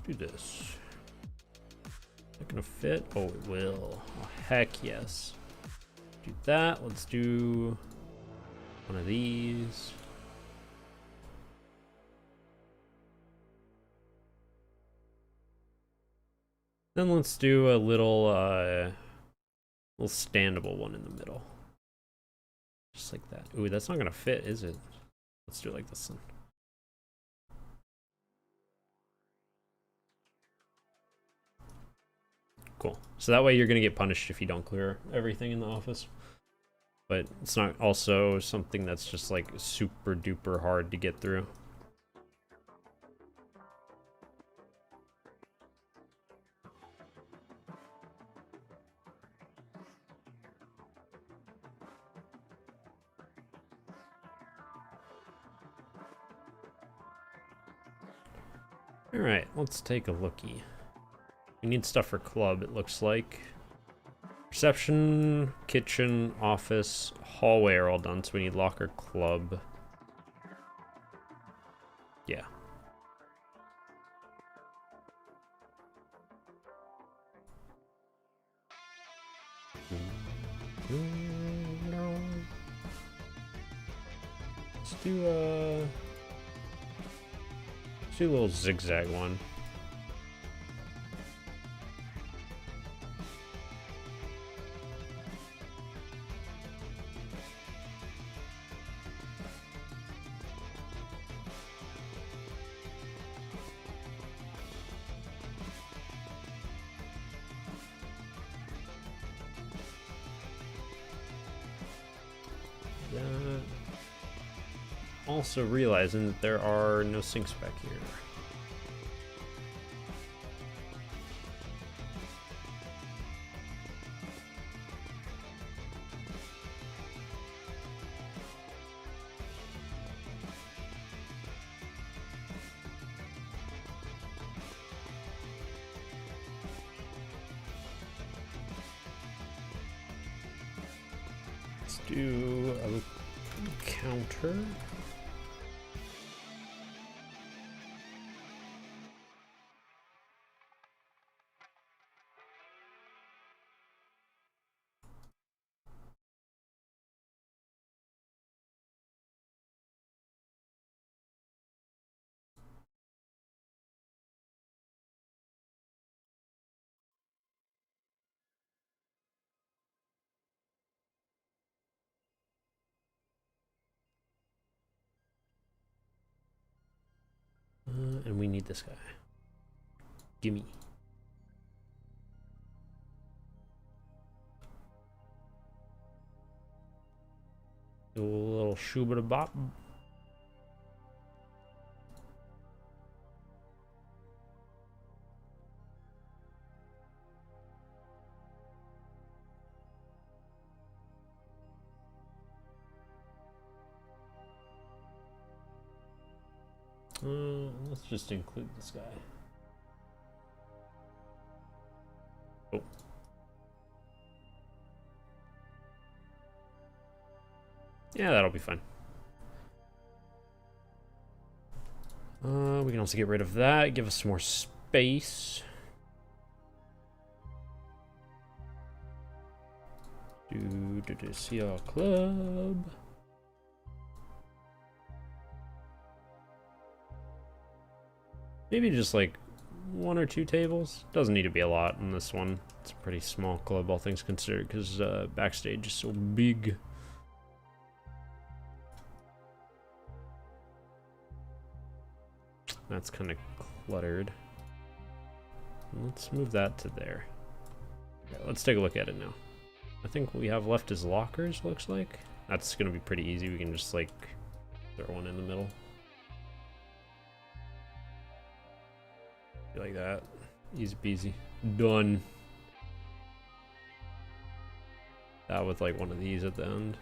do this. Is that gonna fit? Oh, it will. Oh, heck yes. Do that. Let's do one of these. Then let's do a little standable one in the middle. Just like that. Ooh, that's not gonna fit, is it? Let's do it like this one. Cool. So that way you're gonna get punished if you don't clear everything in the office. But it's not also something that's just like super duper hard to get through. Alright, let's take a lookie. We need stuff for club, it looks like. Reception, kitchen, office, hallway are all done, so we need locker, club. Yeah. Let's do a little zigzag one. Also realizing that there are no sinks back here. Let's do a counter. And we need this guy. Gimme. Do a little shooba bop. Let's just include this guy. Oh. Yeah, that'll be fine. We can also get rid of that, give us some more space. Do CL Club. Maybe just like 1 or 2 tables. Doesn't need to be a lot in this one. It's a pretty small club, all things considered, because backstage is so big. That's kind of cluttered. Let's move that to there. Okay, let's take a look at it now. I think what we have left is lockers, looks like. That's going to be pretty easy. We can just like throw one in the middle. Like that. Easy peasy. Done. That with like one of these at the end.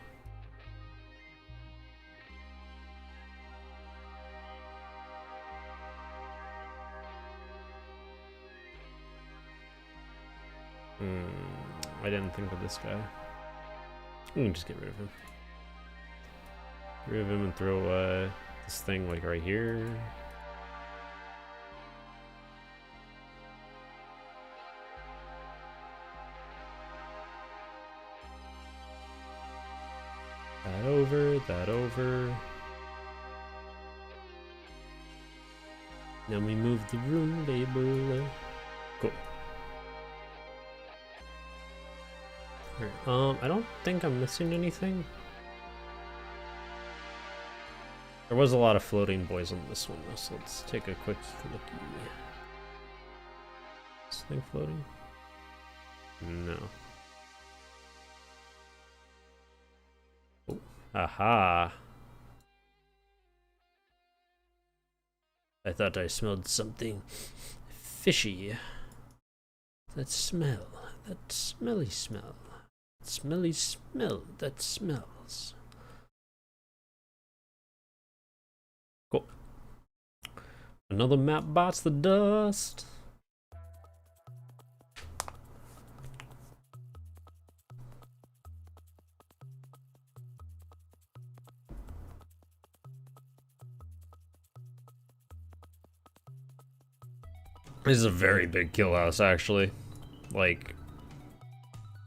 I didn't think of this guy. We can just get rid of him. Get rid of him and throw this thing like right here. That over. Then we move the room label. Cool. Alright, I don't think I'm missing anything. There was a lot of floating boys on this one though, so let's take a quick look. Is this thing floating? No. Aha! I thought I smelled something fishy. That smell, that smelly smell, smelly smell that smells. Cool. Another map bites the dust. This is a very big kill house, actually. Like,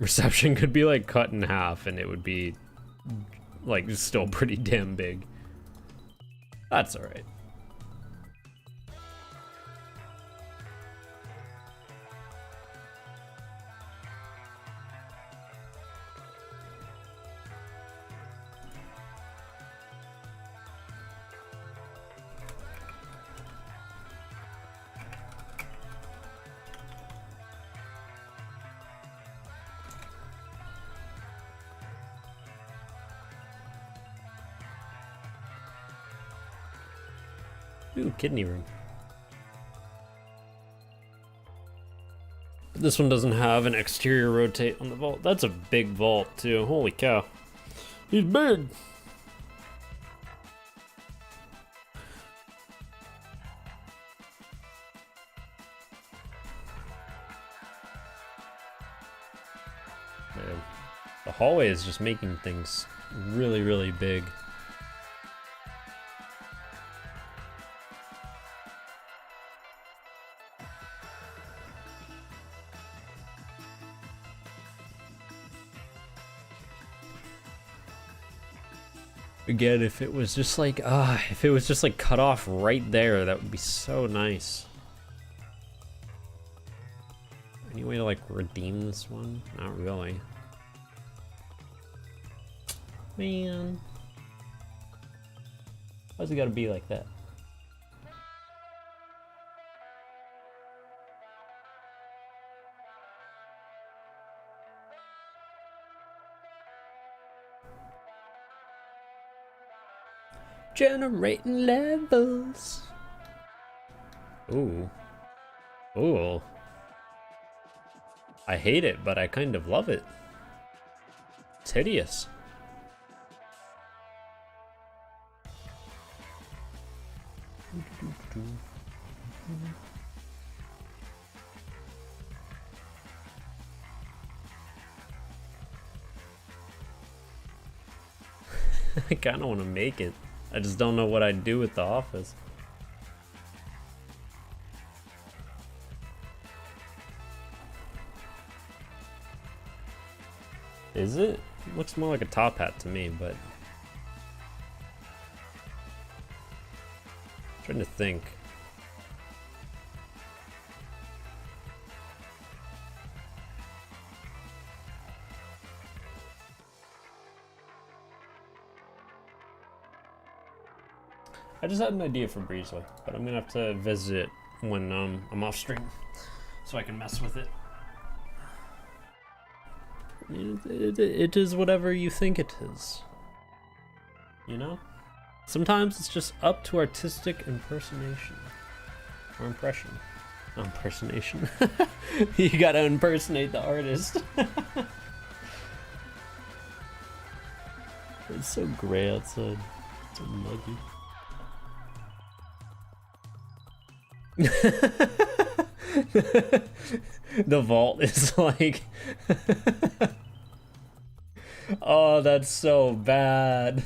Reception could be like cut in half and it would be like still pretty damn big. That's alright. Ooh, kidney room. This one doesn't have an exterior rotate on the vault. That's a big vault too. Holy cow. He's big. Man, the hallway is just making things really, really big. Again, if it was just like cut off right there, that would be so nice. Any way to like redeem this one? Not really. Man. Why's it gotta be like that? Generating levels. Ooh. Ooh. I hate it, but I kind of love it. It's hideous. I kind of want to make it. I just don't know what I'd do with the office. Is it? It looks more like a top hat to me, but... I'm trying to think. I just had an idea for Breezely, but I'm gonna have to visit it when I'm off stream, so I can mess with it. It is whatever you think it is. You know? Sometimes it's just up to artistic impersonation. Or impression. Impersonation. You gotta impersonate the artist. It's so gray outside. It's so muggy. The vault is like oh, that's so bad.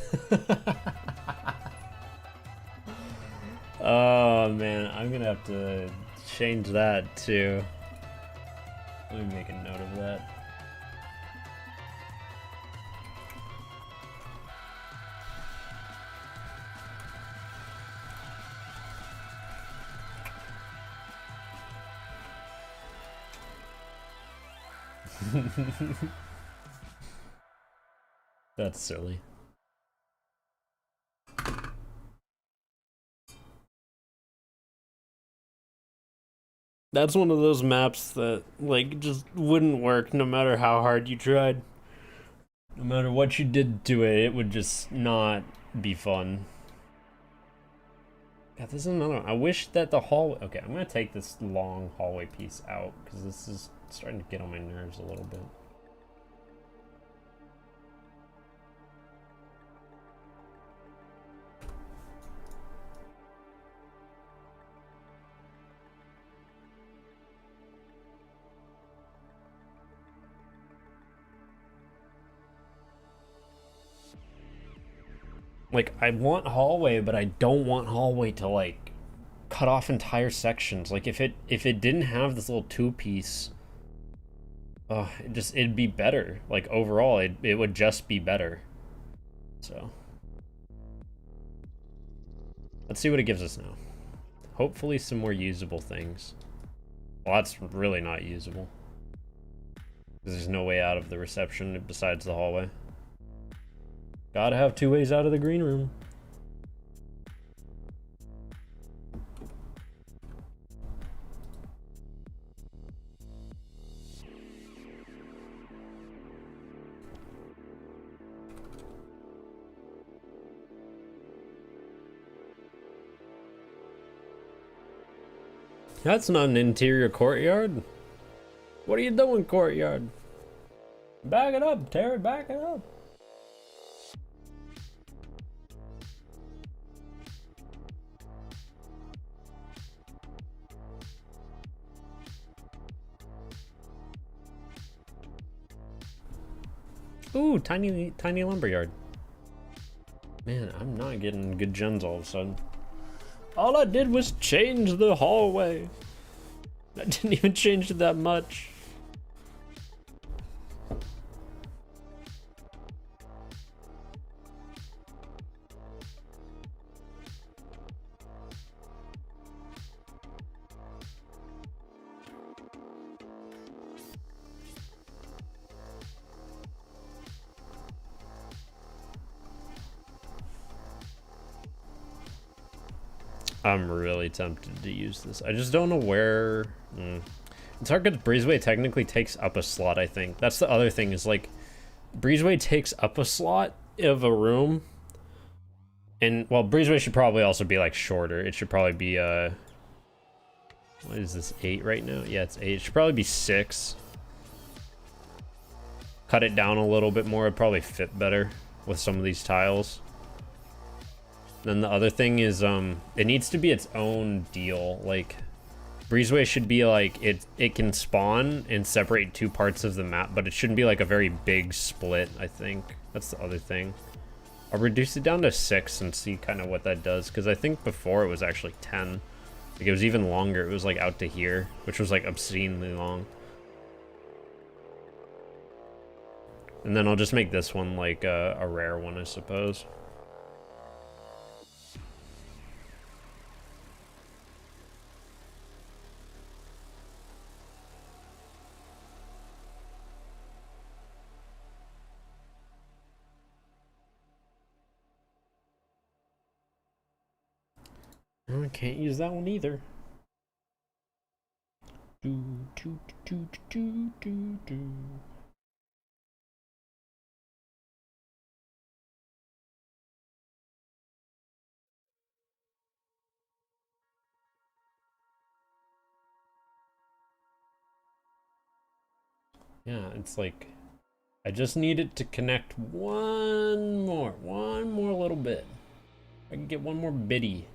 Oh man, I'm gonna have to change that too. Let me make a note of that. That's silly. That's one of those maps that like just wouldn't work no matter how hard you tried. No matter what you did to it, it would just not be fun. God, this is another one. I wish that the hallway... Okay, I'm gonna take this long hallway piece out because this is starting to get on my nerves a little bit. Like, I want hallway, but I don't want hallway to, like, cut off entire sections. Like, if it didn't have this little two-piece it'd be better. Like overall, it would just be better. So let's see what it gives us now. Hopefully some more usable things. Well, that's really not usable. Because there's no way out of the reception besides the hallway. Gotta have 2 ways out of the green room. That's not an interior courtyard. What are you doing, courtyard? Back it up, Terry, back it up. Ooh, tiny lumberyard. Man, I'm not getting good gens all of a sudden. All I did was change the hallway. I didn't even change it that much. I'm really tempted to use this. I just don't know where. It's hard because Breezeway technically takes up a slot, I think. That's the other thing is like, Breezeway takes up a slot of a room. And, well, Breezeway should probably also be like shorter. It should probably be, what is this, 8 right now? Yeah, it's 8. It should probably be 6. Cut it down a little bit more. It'd probably fit better with some of these tiles. Then the other thing is, it needs to be its own deal. Like, Breezeway should be like, it can spawn and separate 2 parts of the map, but it shouldn't be like a very big split, I think. That's the other thing. I'll reduce it down to 6 and see kind of what that does, because I think before it was actually 10. Like, it was even longer. It was like out to here, which was like obscenely long. And then I'll just make this one like a rare one, I suppose. I can't use that one either. Yeah, it's like, I just need it to connect one more little bit. I can get one more bitty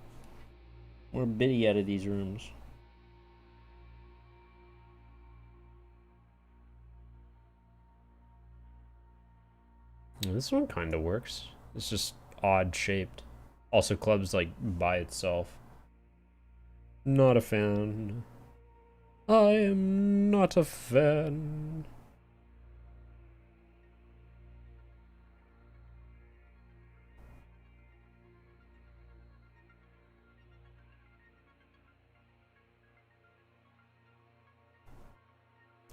out of these rooms. This one kind of works. It's just odd shaped. Also, club's like by itself. Not a fan. I am not a fan.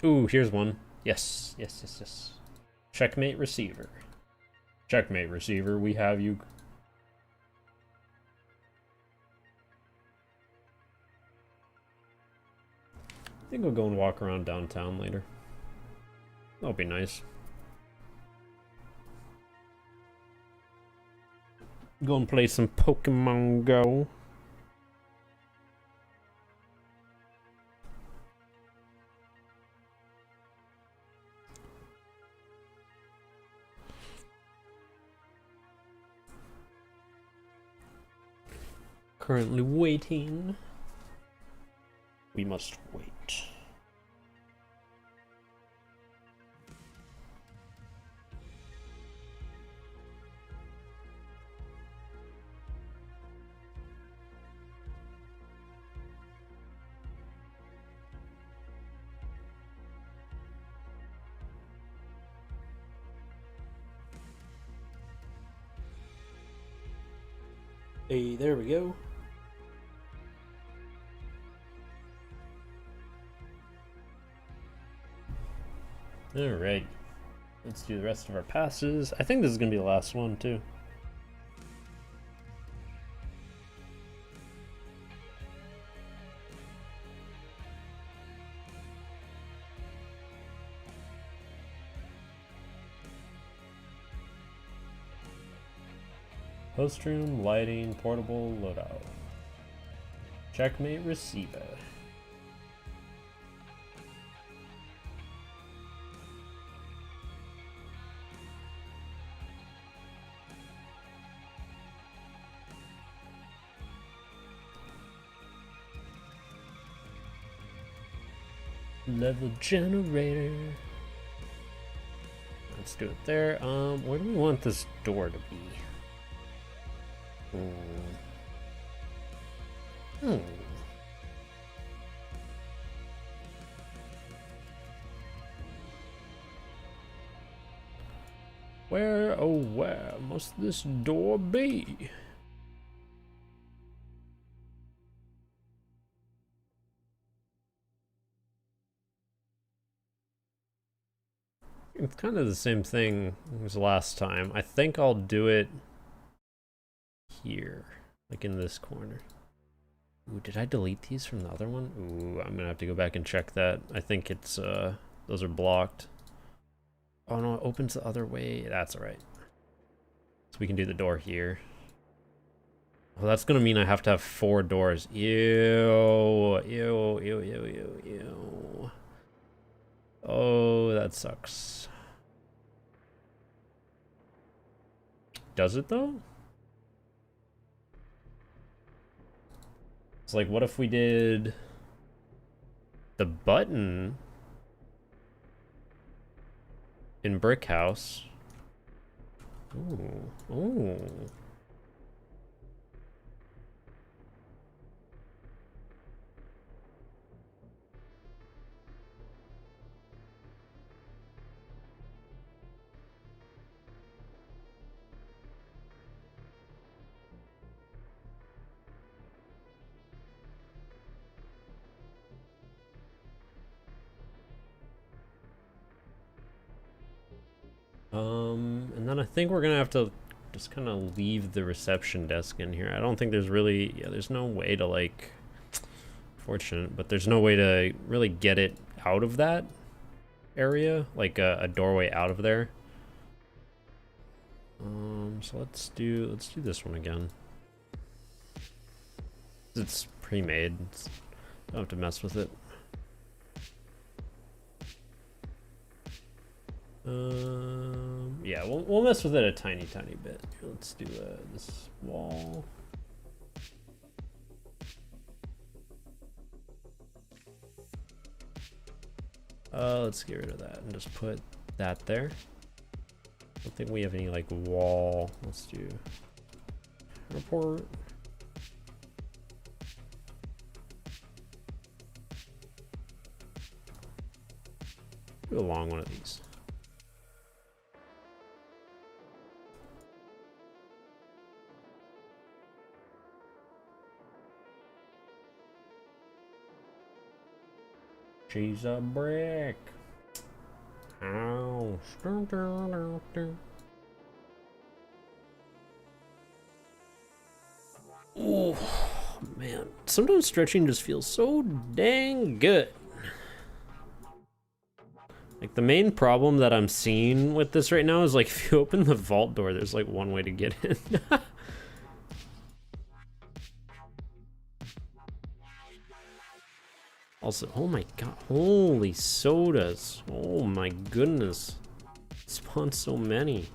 Ooh, here's one. Yes, yes, yes, yes. Checkmate receiver. Checkmate receiver, we have you. I think I'll go and walk around downtown later. That'll be nice. Go and play some Pokemon Go. Currently waiting. We must wait. Hey, there we go. Alright. Let's do the rest of our passes. I think this is going to be the last one, too. Host room, lighting, portable, loadout. Checkmate receiver. Level generator. Let's do it there. Where do we want this door to be? Where, oh where must this door be? It's kind of the same thing as last time. I think I'll do it here, like in this corner. Ooh, did I delete these from the other one? Ooh, I'm gonna have to go back and check that. I think it's, those are blocked. Oh no, it opens the other way. That's alright. So we can do the door here. Well, that's gonna mean I have to have 4 doors. Ew, ew, ew, ew, ew, ew. Oh, that sucks. Does it though? It's like, what if we did the button in Brick House? Ooh, ooh. And then I think we're gonna have to just kind of leave the reception desk in here. I don't think there's really, yeah, there's no way to like, fortunate, but there's no way to really get it out of that area, like a doorway out of there. So let's do this one again. It's pre-made. Don't have to mess with it. Yeah, we'll mess with it a tiny bit. Let's do this wall. Let's get rid of that and just put that there. I don't think we have any like wall. Let's do report. Do a long one of these. She's a brick. Ow. Oh man, sometimes stretching just feels so dang good. Like the main problem that I'm seeing with this right now is like if you open the vault door, there's like one way to get in. Also, oh my god, holy sodas. Oh my goodness. Spawned so many.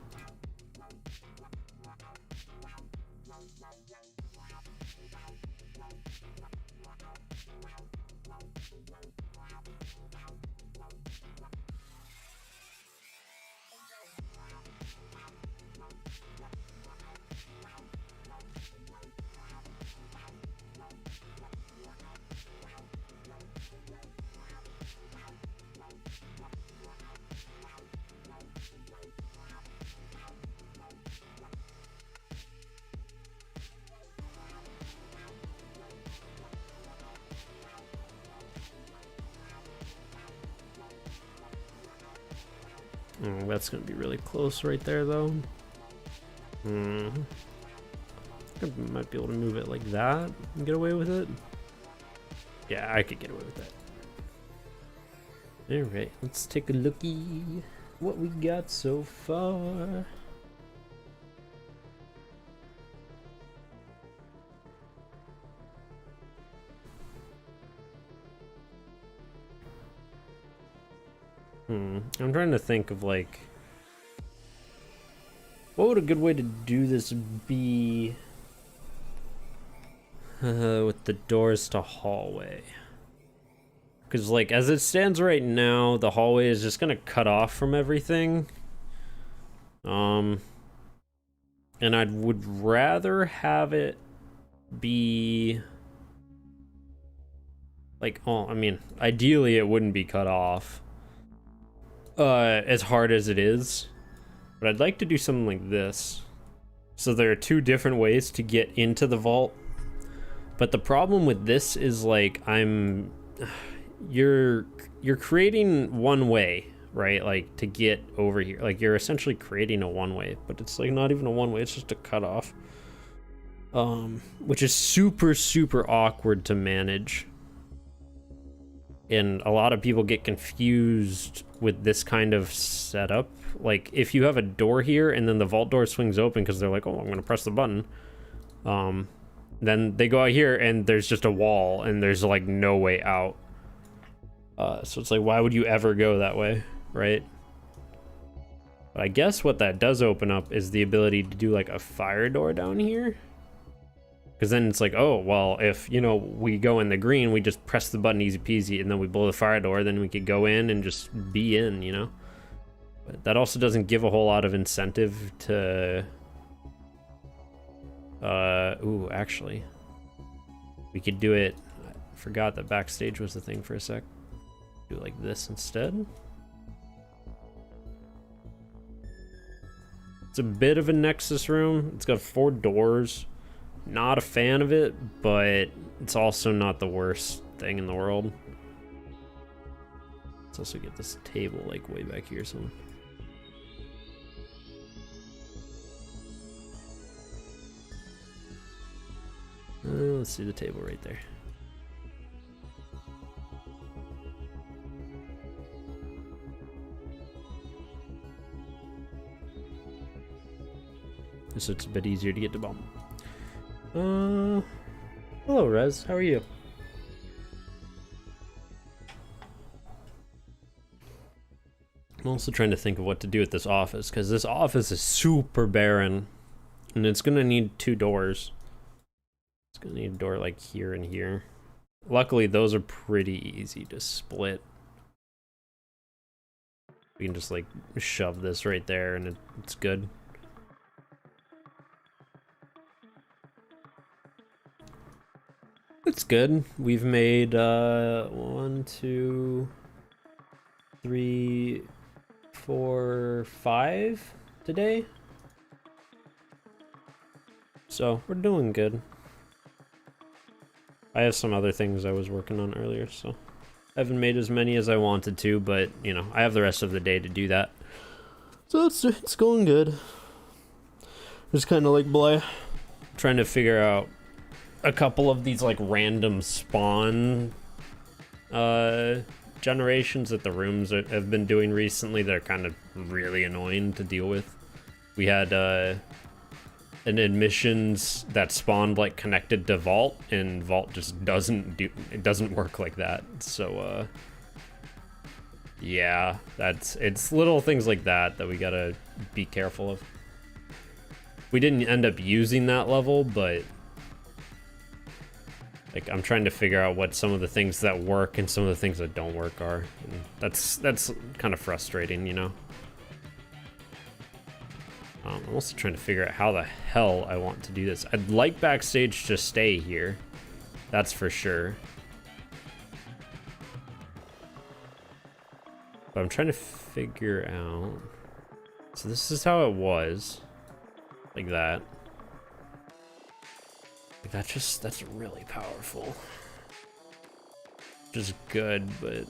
Oh, that's gonna be really close right there, though. I might be able to move it like that and get away with it. Yeah, I could get away with that. Alright, let's take a looky what we got so far. I'm trying to think of like, what would a good way to do this be with the doors to hallway? Because like as it stands right now, the hallway is just gonna cut off from everything. And I would rather have it be like, oh, I mean, ideally it wouldn't be cut off. As hard as it is, but I'd like to do something like this. So there are two different ways to get into the vault, but the problem with this is like you're creating one way, right? Like to get over here, like you're essentially creating a one way, but it's like not even a one way, it's just a cutoff, which is super awkward to manage. And a lot of people get confused with this kind of setup. Like if you have a door here and then the vault door swings open because they're like, oh, I'm gonna press the button. Then they go out here and there's just a wall and there's like no way out. So it's like, why would you ever go that way, right? But I guess what that does open up is the ability to do like a fire door down here. Because then it's like, oh, well, if, you know, we go in the green, we just press the button easy peasy, and then we blow the fire door, then we could go in and just be in, you know? But that also doesn't give a whole lot of incentive to... ooh, actually. We could do it... I forgot that backstage was the thing for a sec. Do it like this instead. It's a bit of a Nexus room. It's got 4 doors. Not a fan of it, but it's also not the worst thing in the world. Let's also get this table like way back here, so. Let's see the table right there. So it's a bit easier to get to bomb. Hello, Rez. How are you? I'm also trying to think of what to do with this office, because this office is super barren, and it's gonna need 2 doors. It's gonna need a door like here and here. Luckily, those are pretty easy to split. We can just like shove this right there, and it's good. It's good. We've made 1, 2, 3, 4, 5 today. So we're doing good. I have some other things I was working on earlier, so I haven't made as many as I wanted to, but you know, I have the rest of the day to do that. So it's going good. Just kind of like blah. Trying to figure out a couple of these like random spawn generations that the rooms have been doing recently. They're kind of really annoying to deal with. We had an admissions that spawned like connected to Vault, and Vault just doesn't work like that. So yeah, it's little things like that we gotta be careful of. We didn't end up using that level, but like I'm trying to figure out what some of the things that work and some of the things that don't work are. And that's kind of frustrating, you know. I'm also trying to figure out how the hell I want to do this. I'd like backstage to stay here, that's for sure. But I'm trying to figure out. So this is how it was, like that. That's really powerful. Which is good, but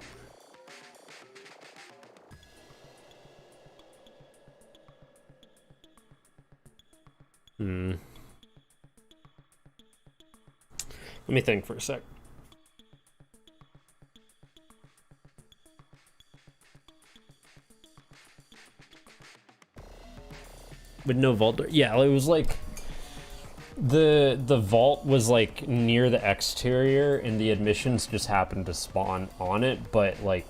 Let me think for a sec. With no vault door? Yeah, it was like the vault was like near the exterior and the admissions just happened to spawn on it, but like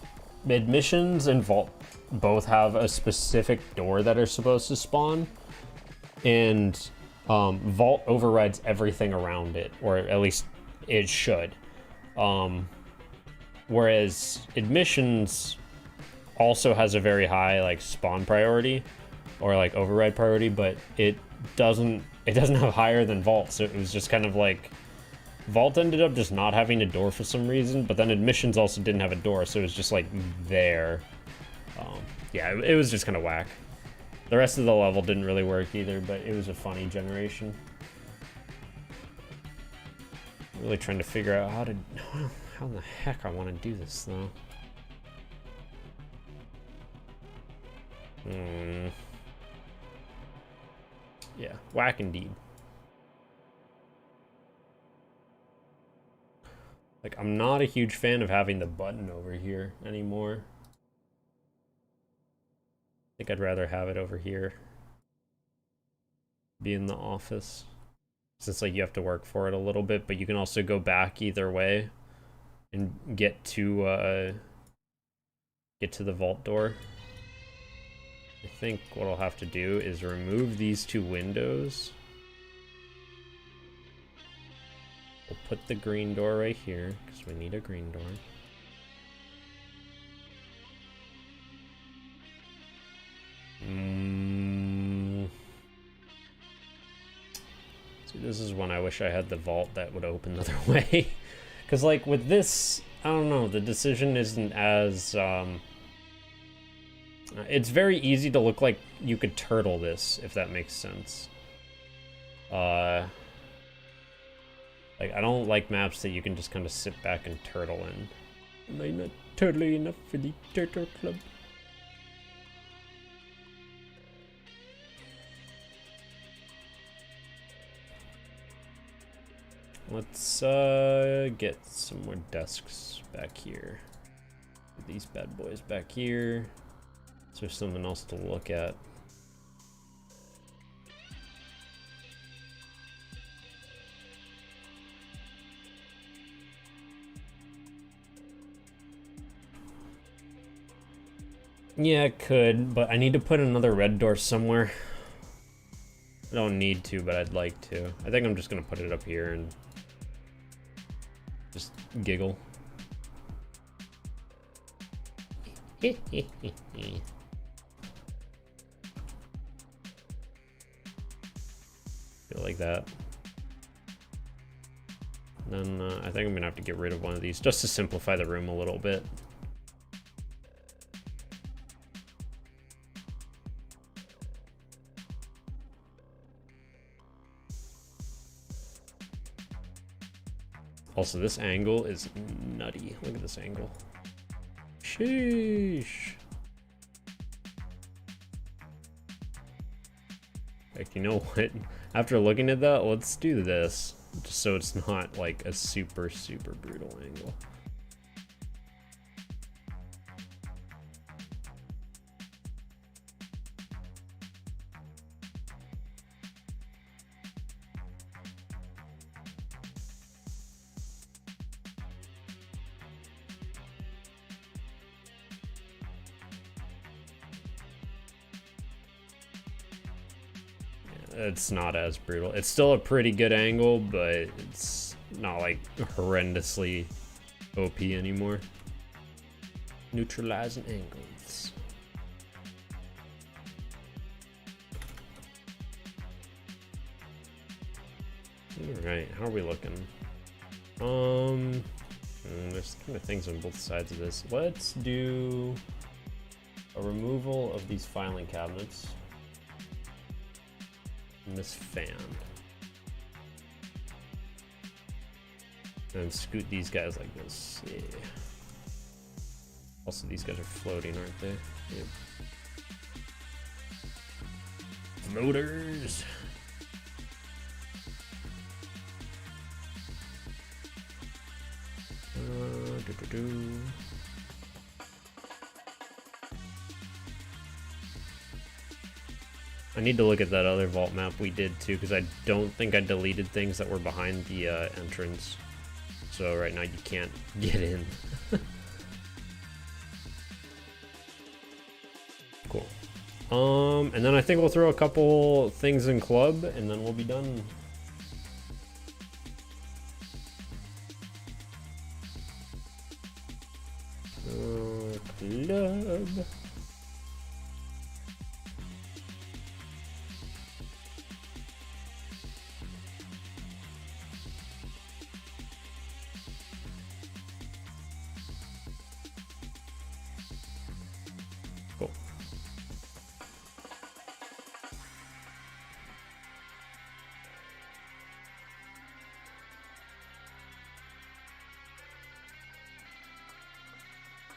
admissions and vault both have a specific door that are supposed to spawn, and vault overrides everything around it, or at least it should. Whereas admissions also has a very high like spawn priority or like override priority, but it doesn't have higher than vault. So it was just kind of like vault ended up just not having a door for some reason, but then admissions also didn't have a door, so it was just like there. Yeah, it was just kind of whack. The rest of the level didn't really work either, but it was a funny generation. Really trying to figure out how in the heck I want to do this though. Yeah, whack indeed. Like, I'm not a huge fan of having the button over here anymore. I think I'd rather have it over here. Be in the office. Since like you have to work for it a little bit, but you can also go back either way and get to the vault door. I think what I'll have to do is remove these two windows. We'll put the green door right here because we need a green door. See, this is when I wish I had the vault that would open the other way. Because like with this, I don't know, the decision isn't as it's very easy to look like you could turtle this, if that makes sense. Like, I don't like maps that you can just kind of sit back and turtle in. Am I not turtly enough for the Turtle Club? Let's get some more desks back here. Put these bad boys back here. So there's something else to look at. Yeah, it could, but I need to put another red door somewhere. I don't need to, but I'd like to. I think I'm just gonna put it up here and just giggle. Feel like that. Then I think I'm gonna have to get rid of one of these just to simplify the room a little bit. Also, this angle is nutty. Look at this angle. Sheesh. Like, you know what? After looking at that, let's do this. Just so it's not like a super, super brutal angle. It's not as brutal. It's still a pretty good angle, but it's not like horrendously OP anymore. Neutralizing angles. Alright, how are we looking? There's kind of things on both sides of this. Let's do a removal of these filing cabinets. And this fan. And scoot these guys like this. Yeah. Also, these guys are floating, aren't they? Yep. Floaters. I need to look at that other vault map we did too, because I don't think I deleted things that were behind the entrance. So right now you can't get in. Cool. And then I think we'll throw a couple things in club, and then we'll be done. Club. Cool.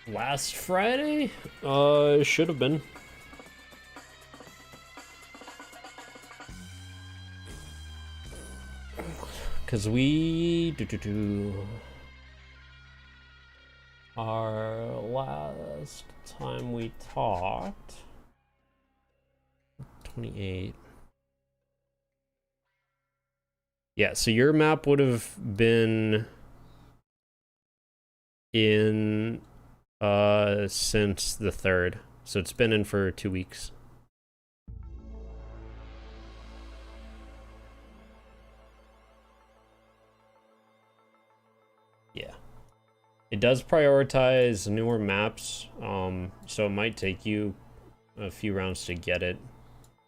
Last Friday? Should have been. Cause we our last time we talked 28. Yeah, so your map would have been in since the 3rd. So it's been in for 2 weeks. Yeah. It does prioritize newer maps, so it might take you a few rounds to get it,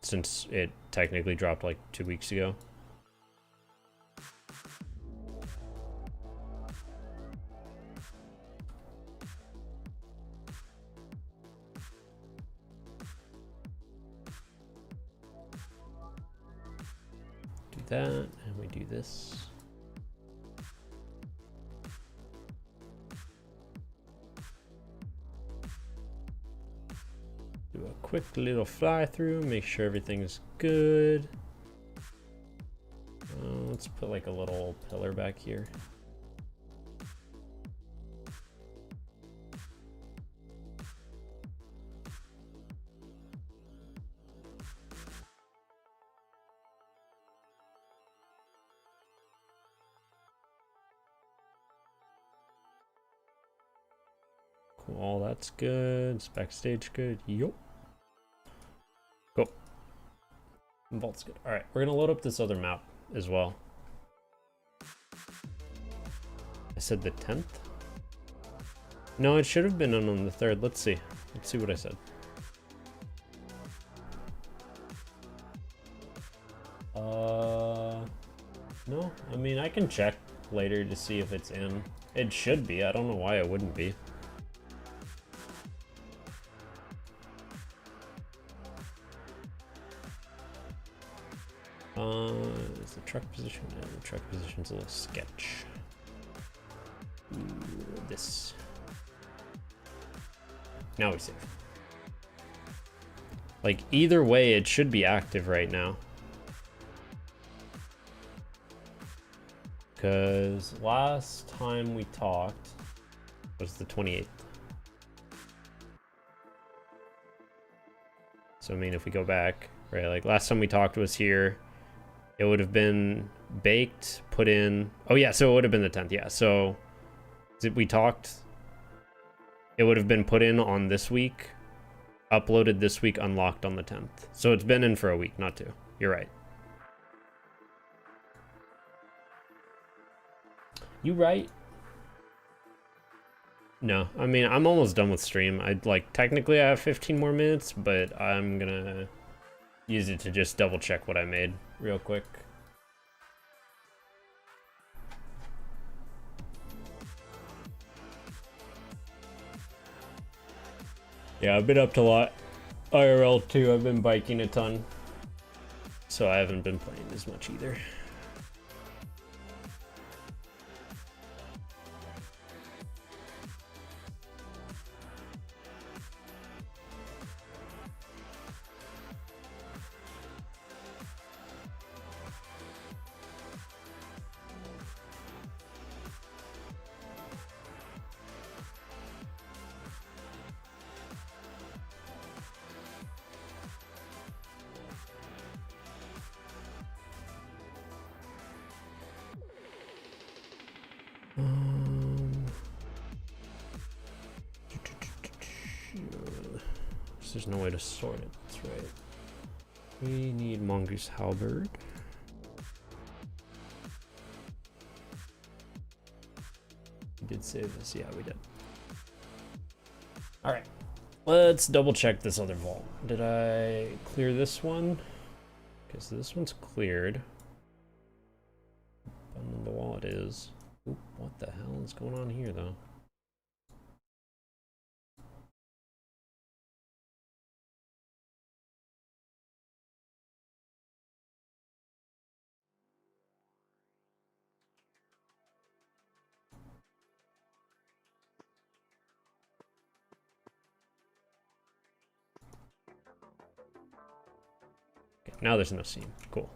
since it technically dropped like 2 weeks ago. Do that, and we do this. Do a quick little fly through, make sure everything's good. Let's put like a little pillar back here. Cool, all that's good. It's backstage good. Yup. Cool. Vault's good. All right, we're gonna load up this other map as well. I said the 10th? No, it should have been on the 3rd. Let's see. Let's see what I said. No, I mean, I can check later to see if it's in. It should be. I don't know why it wouldn't be. Is the truck position? No, the truck position's a little sketch. Ooh, this. Now we save. Like, either way, it should be active right now. Because last time we talked was the 28th. So, I mean, if we go back, right, like last time we talked was here. It would have been baked, put in. Oh, yeah, so it would have been the 10th. Yeah, so we talked. It would have been put in on this week, uploaded this week, unlocked on the 10th. So it's been in for a week, not 2. You're right. You right? No, I mean, I'm almost done with stream. Technically I have 15 more minutes, but I'm gonna use it to just double check what I made real quick. Yeah, I've been up to a lot. IRL too, I've been biking a ton. So I haven't been playing as much either. There's no way to sort it. That's right. We need Mongoose Halberd. We did save this. Yeah, we did. All right. Let's double check this other vault. Did I clear this one? Okay, so this one's cleared. Button on the wall it is. Oop, what the hell is going on here, though? Okay, now there's no seam. Cool.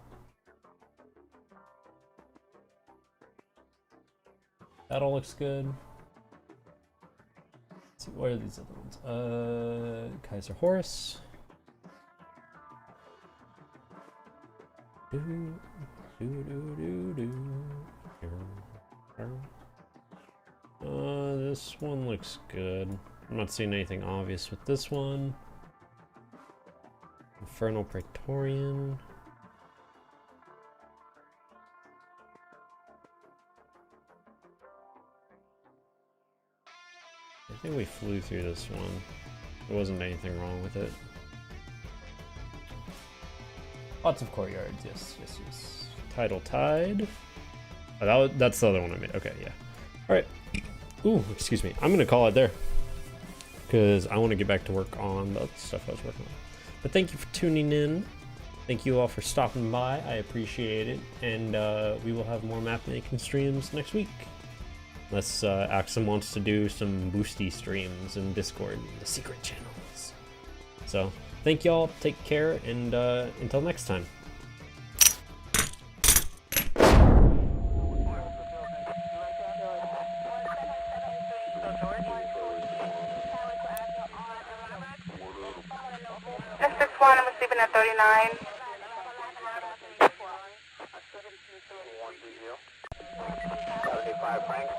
That all looks good. Let's see, what are these other ones? Kaiser Horus. This one looks good. I'm not seeing anything obvious with this one. Infernal Praetorian. I think we flew through this one. There wasn't anything wrong with it. Lots of courtyards, yes, yes, yes. Tidal Tide. Oh, that's the other one I made. Okay, yeah. Alright. Ooh, excuse me. I'm gonna call it there, because I want to get back to work on the other stuff I was working on. But thank you for tuning in. Thank you all for stopping by. I appreciate it. And we will have more map making streams next week. Unless Axum wants to do some boosty streams in Discord, the secret channels. So, thank y'all, take care, and until next time. Mr. Swan, I'm sleeping at 39. 75 Frank.